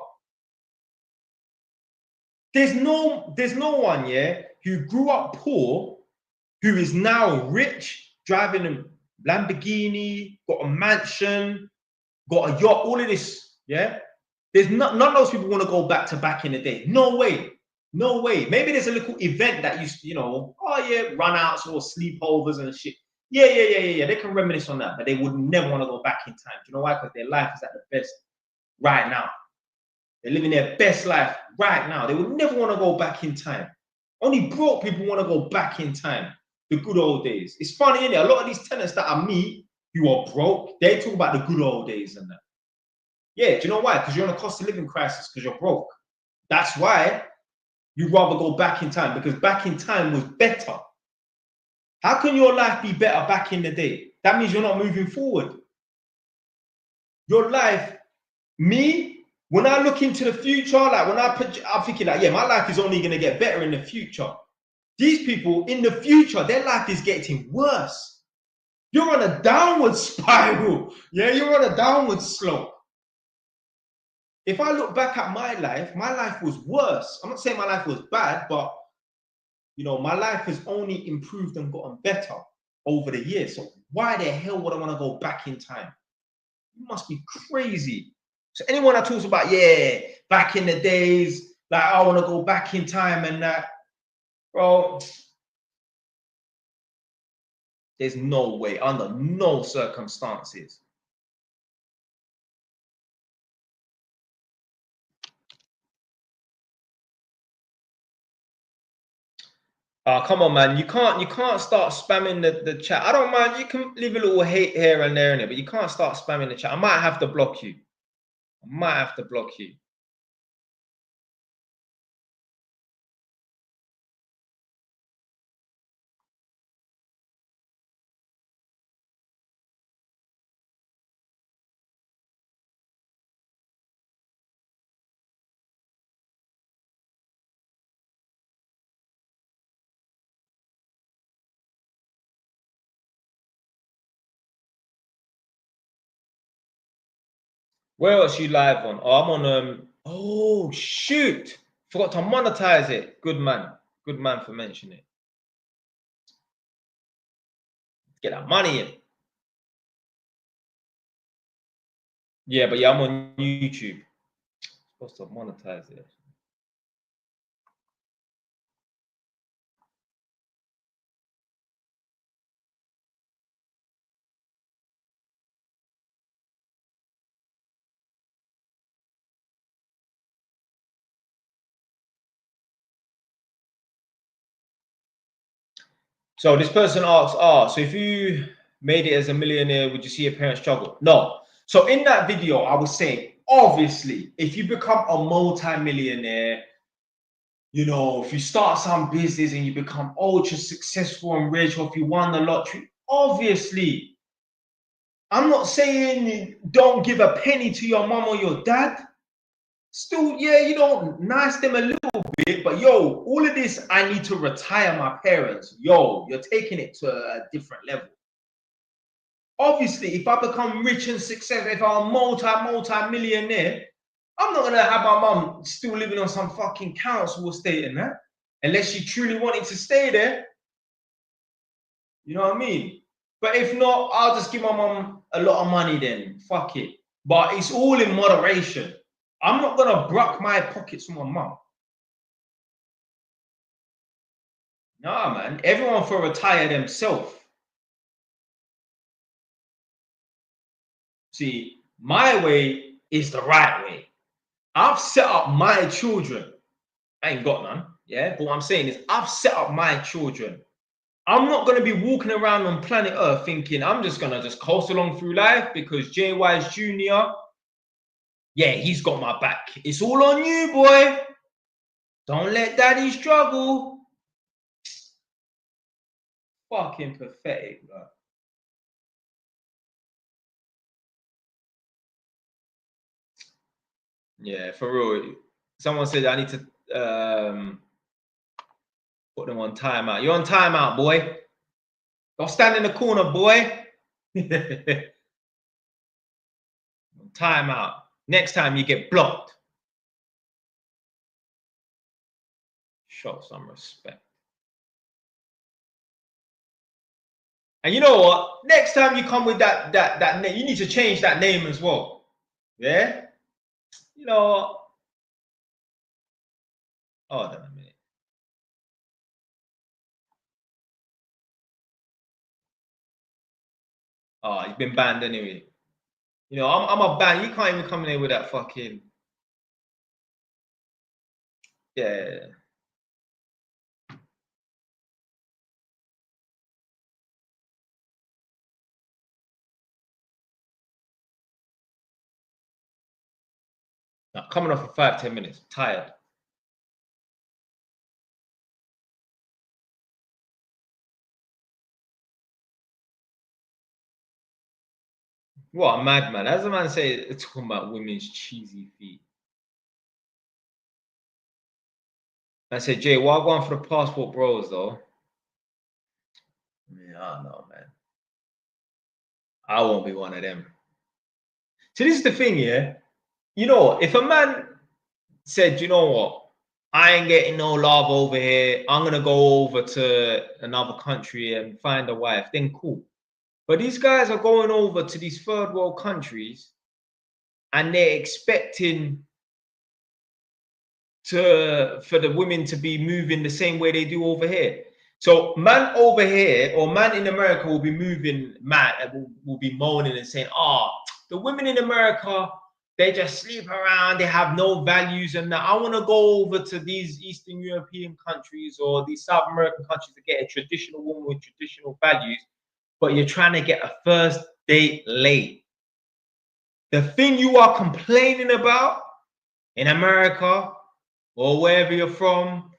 There's no one, yeah, who grew up poor, who is now rich, driving a Lamborghini, got a mansion, got a yacht, all of this, yeah. There's none of those people want to go back in the day. No way. No way. Maybe there's a little event that you know, runouts or sleepovers and shit. Yeah. They can reminisce on that, but they would never want to go back in time. Do you know why? Because their life is at the best right now. They're living their best life right now. They would never want to go back in time. Only broke people want to go back in time. The good old days. It's funny, isn't it? A lot of these tenants that I meet who are broke, they talk about the good old days and that. Yeah, do you know why? Because you're in a cost of living crisis because you're broke. That's why you'd rather go back in time, because back in time was better. How can your life be better back in the day? That means you're not moving forward. Your life, when I look into the future, like I'm thinking like, yeah, my life is only going to get better in the future. These people in the future, their life is getting worse. You're on a downward spiral. Yeah, you're on a downward slope. If I look back at my life was worse. I'm not saying my life was bad, but you know, my life has only improved and gotten better over the years. So why the hell would I want to go back in time? You must be crazy. So anyone that talks about, yeah, back in the days, like I want to go back in time and that, bro, there's no way, under no circumstances. Come on, man. You can't start spamming the chat. I don't mind. You can leave a little hate here and there in it, but you can't start spamming the chat. I might have to block you. I might have to block you. Where else you live on? Oh, I'm on oh shoot. Forgot to monetize it. Good man. Good man for mentioning it. Get that money in. Yeah, but yeah, I'm on YouTube. Supposed to monetize it. So this person asks, so if you made it as a millionaire, would you see your parents struggle? No. So in that video, I was saying obviously, if you become a multi-millionaire, you know, if you start some business and you become ultra successful and rich, or if you won the lottery, obviously, I'm not saying don't give a penny to your mom or your dad. Still, yeah, you know, nice them a little bit, but yo, all of this, I need to retire my parents. Yo, you're taking it to a different level. Obviously, if I become rich and successful, if I'm a multi-millionaire, I'm not gonna have my mom still living on some fucking council estate and that, unless she truly wanted to stay there. You know what I mean? But if not, I'll just give my mom a lot of money then. Fuck it. But it's all in moderation. I'm not gonna brock my pockets for my mom. Nah, man. Everyone for retire themselves. See, my way is the right way. I've set up my children. I ain't got none, yeah. But what I'm saying is, I've set up my children. I'm not gonna be walking around on planet Earth thinking I'm just gonna just coast along through life because JY's Junior, yeah, he's got my back. It's all on you, boy. Don't let daddy struggle. Fucking pathetic, bro. Yeah, for real. Someone said I need to put them on timeout. You're on timeout, boy. Don't stand in the corner, boy. Timeout. Next time you get blocked. Show some respect. And you know what? Next time you come with that name, you need to change that name as well. Yeah? You know what? Hold on a minute. Oh, he's been banned anyway. You know, I'm a ban. You can't even come in here with that fucking. Yeah. Now, coming off for 5-10 minutes. Tired. What a madman. As a man say, talking about women's cheesy feet. I said, Jay, why going for the passport bros though? Yeah, I don't know, man. I won't be one of them. So this is the thing, yeah. You know, if a man said, you know what, I ain't getting no love over here, I'm gonna go over to another country and find a wife, then cool. But these guys are going over to these third world countries and they're expecting for the women to be moving the same way they do over here. So man over here or man in America will be moving mad and will be moaning and saying, oh, the women in America, they just sleep around, they have no values, and I want to go over to these Eastern European countries or these South American countries to get a traditional woman with traditional values, but you're trying to get a first date late. The thing you are complaining about in America or wherever you're from,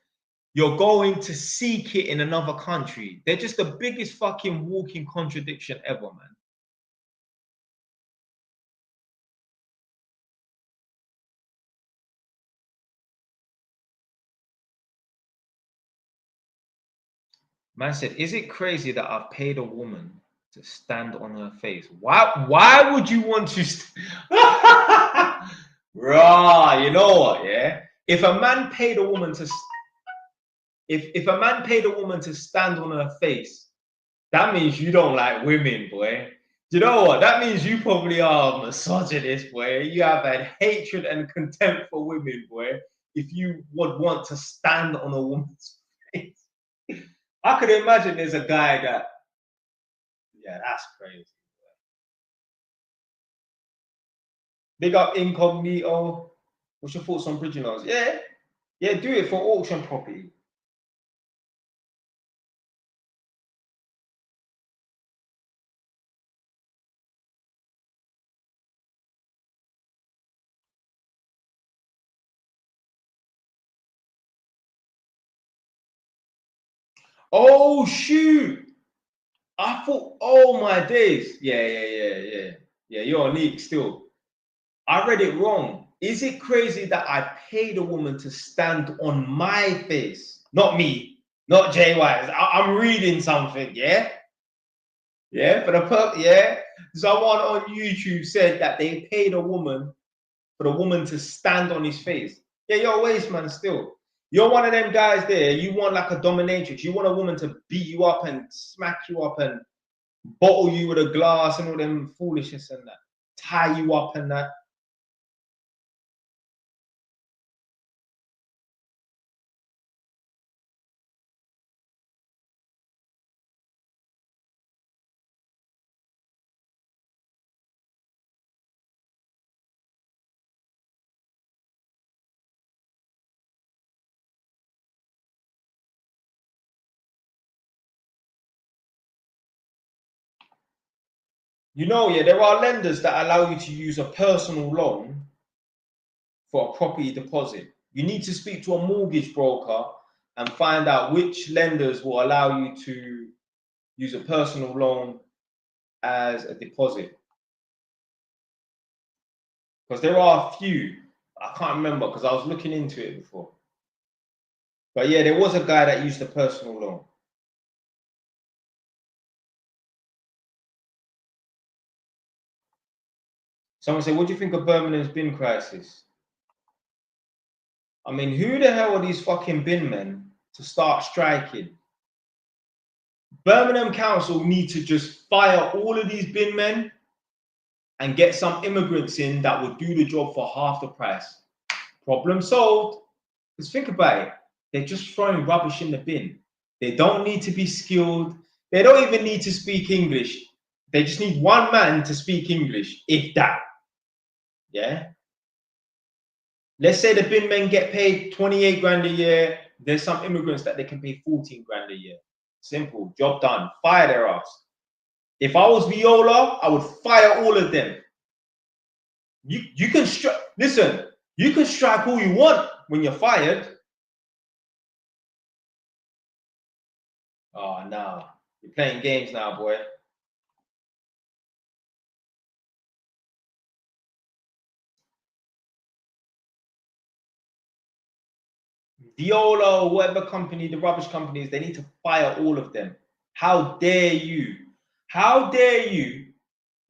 you're going to seek it in another country. They're just the biggest fucking walking contradiction ever, man. Man said, is it crazy that I've paid a woman to stand on her face? Why would you want to Raw, you know what, yeah? If a man paid a woman to if a man paid a woman to stand on her face, that means you don't like women, boy. Do you know what? That means you probably are a misogynist, boy. You have a hatred and contempt for women, boy. If you would want to stand on a woman's face. I could imagine there's a guy that, yeah, that's crazy. Big up Incognito. What's your thoughts on bridging laws? Yeah, yeah, do it for auction property. Oh shoot! I thought, oh my days. Yeah. You're unique still. I read it wrong. Is it crazy that I paid a woman to stand on my face? Not me, not Jay Wise. I'm reading something, yeah? Yeah, for the yeah. Someone on YouTube said that they paid a woman for the woman to stand on his face. Yeah, you're a waste man still. You're one of them guys there. You want like a dominatrix. You want a woman to beat you up and smack you up and bottle you with a glass and all them foolishness and that. Tie you up and that. You know, yeah, there are lenders that allow you to use a personal loan for a property deposit. You need to speak to a mortgage broker and find out which lenders will allow you to use a personal loan as a deposit. Because there are a few. I can't remember because I was looking into it before. But yeah, there was a guy that used a personal loan. Someone said, what do you think of Birmingham's bin crisis? I mean, who the hell are these fucking bin men to start striking? Birmingham Council need to just fire all of these bin men and get some immigrants in that would do the job for half the price. Problem solved. Because think about it. They're just throwing rubbish in the bin. They don't need to be skilled. They don't even need to speak English. They just need one man to speak English, if that. Yeah. Let's say the bin men get paid 28 grand a year. There's some immigrants that they can pay 14 grand a year. Simple. Job done. Fire their ass. If I was Viola, I would fire all of them. You can strike. Listen, you can strike who you want when you're fired. Oh no, you're playing games now, boy. Viola or whatever company, the rubbish companies, they need to fire all of them. How dare you? How dare you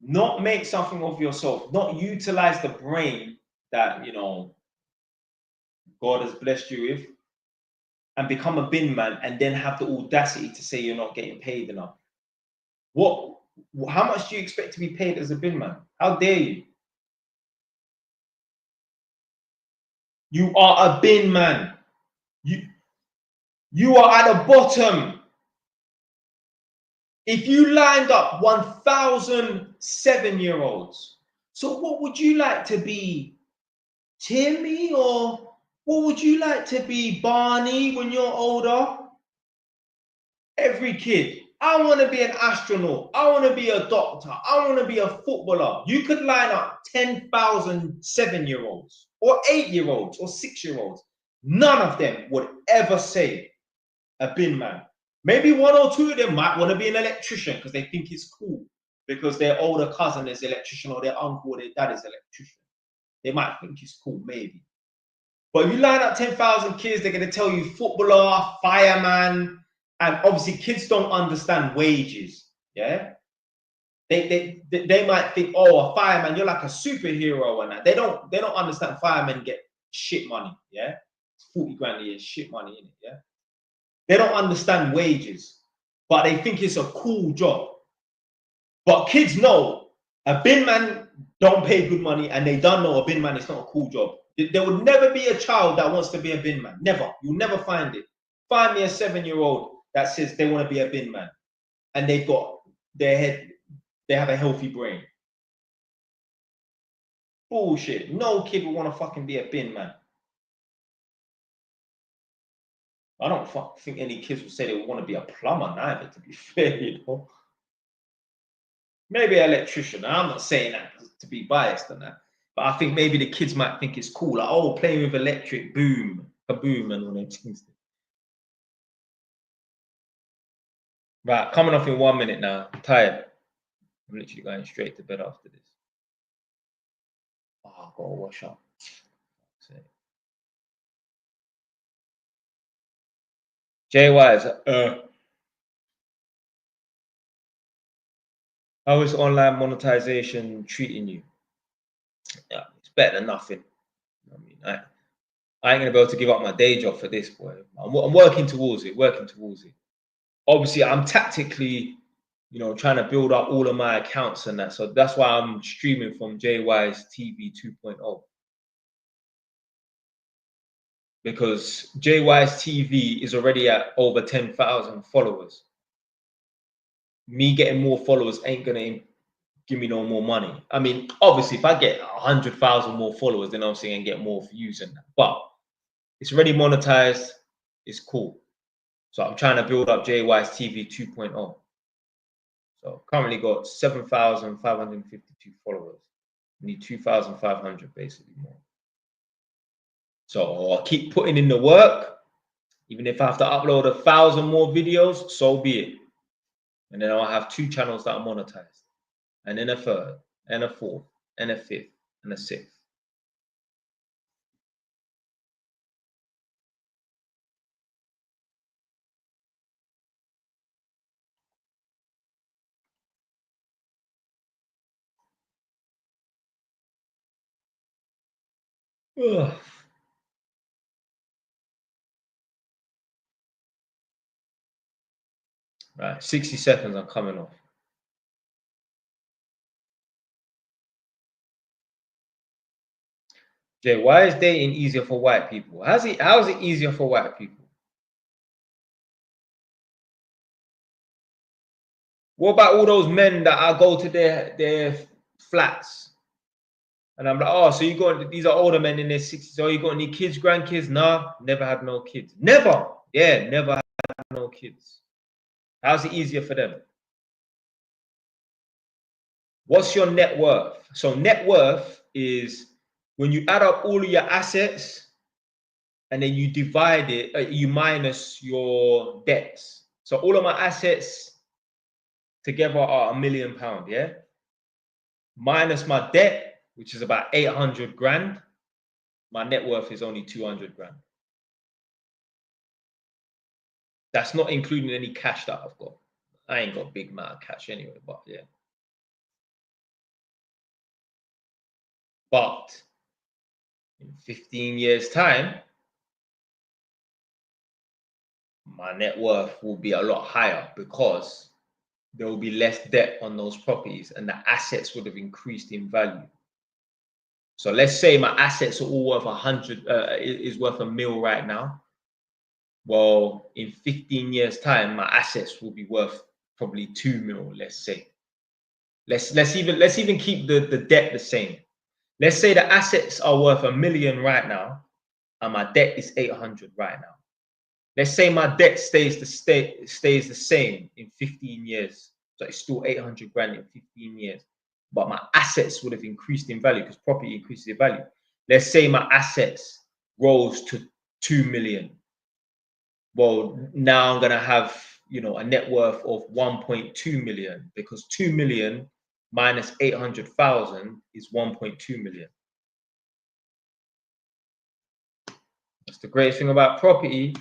not make something of yourself, not utilize the brain that God has blessed you with, and become a bin man, and then have the audacity to say you're not getting paid enough? What? How much do you expect to be paid as a bin man? How dare you? You are a bin man. You are at the bottom. If you lined up 1,000 7-year-olds, so what would you like to be, Timmy, or what would you like to be, Barney, when you're older? Every kid. I want to be an astronaut. I want to be a doctor. I want to be a footballer. You could line up 10,000 7-year-olds or 8-year-olds or 6-year-olds. None of them would ever say a bin man. Maybe one or two of them might want to be an electrician because they think it's cool because their older cousin is electrician or their uncle or their dad is electrician. They might think it's cool, maybe. But if you line up 10,000 kids, they're going to tell you footballer, fireman, and obviously kids don't understand wages. Yeah, they might think, oh, a fireman, you're like a superhero and that. They don't understand firemen get shit money. Yeah, 40 grand a year, shit money in it. Yeah, they don't understand wages, but they think it's a cool job. But kids know a bin man don't pay good money, and they don't know a bin man is not a cool job. There would never be a child that wants to be a bin man. Never. You'll never find it. Find me a 7-year-old that says they want to be a bin man, and they've got their head. They have a healthy brain. Bullshit. No kid would want to fucking be a bin man. I don't think any kids would say they want to be a plumber neither, to be fair, you know. Maybe an electrician. I'm not saying that to be biased on that. But I think maybe the kids might think it's cool. Like, oh, playing with electric, boom, kaboom, and all them things. Right, coming off in 1 minute now. I'm tired. I'm literally going straight to bed after this. Oh, I've got to wash up. Jay Wise, how is online monetization treating you? Yeah, it's better than nothing. I mean, I ain't gonna be able to give up my day job for this, boy. I'm working towards it. Working towards it. Obviously, I'm tactically, trying to build up all of my accounts and that. So that's why I'm streaming from JY's TV 2.0. Because JY's TV is already at over 10,000 followers. Me getting more followers ain't gonna give me no more money. I mean, obviously, if I get 100,000 more followers, then obviously I can get more views and that. But it's already monetized. It's cool. So I'm trying to build up JY's TV 2.0. So currently got 7,552 followers. Need 2,500 basically more. So I'll keep putting in the work. Even if I have to upload 1,000 more videos, so be it. And then I'll have 2 channels that are monetized. And then a third, and a fourth, and a fifth, and a sixth. Ugh. Right, 60 seconds, I'm coming off. Jay, why is dating easier for white people? How is it easier for white people? What about all those men that I go to their flats and I'm like, oh, so these are older men in their 60s. So you got any kids, grandkids? Nah, never had no kids. Never. Yeah, never had no kids. How's it easier for them? What's your net worth? So net worth is when you add up all of your assets and then you divide it, you minus your debts. So all of my assets together are £1 million, yeah? Minus my debt, which is about 800 grand, my net worth is only 200 grand. That's not including any cash that I've got. I ain't got a big amount of cash anyway, but yeah. But in 15 years' time, my net worth will be a lot higher because there will be less debt on those properties and the assets would have increased in value. So let's say my assets are all worth 100, is worth £1 million right now. Well, in 15 years' time, my assets will be worth probably 2 million, let's say. Let's even keep the debt the same. Let's say the assets are worth £1 million right now, and my debt is 800 right now. Let's say my debt stays the same in 15 years. So it's still 800 grand in 15 years. But my assets would have increased in value because property increases in value. Let's say my assets rose to 2 million. Well, now I'm gonna have a net worth of 1.2 million because 2 million minus 800,000 is 1.2 million. That's the great thing about property.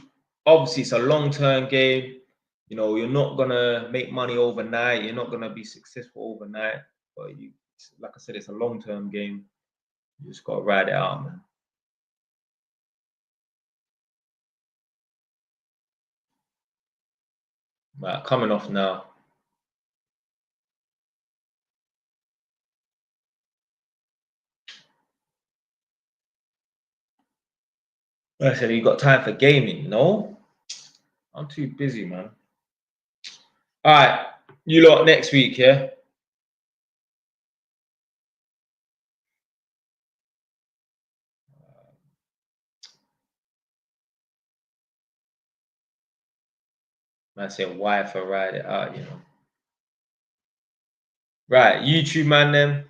Obviously, it's a long-term game. You're not gonna make money overnight. You're not gonna be successful overnight. But like I said, it's a long-term game. You just gotta ride it out, man. Right, coming off now. Like I said, you got time for gaming? No, I'm too busy, man. All right, you lot next week, yeah. I say why for ride it out, Right, YouTube man, then.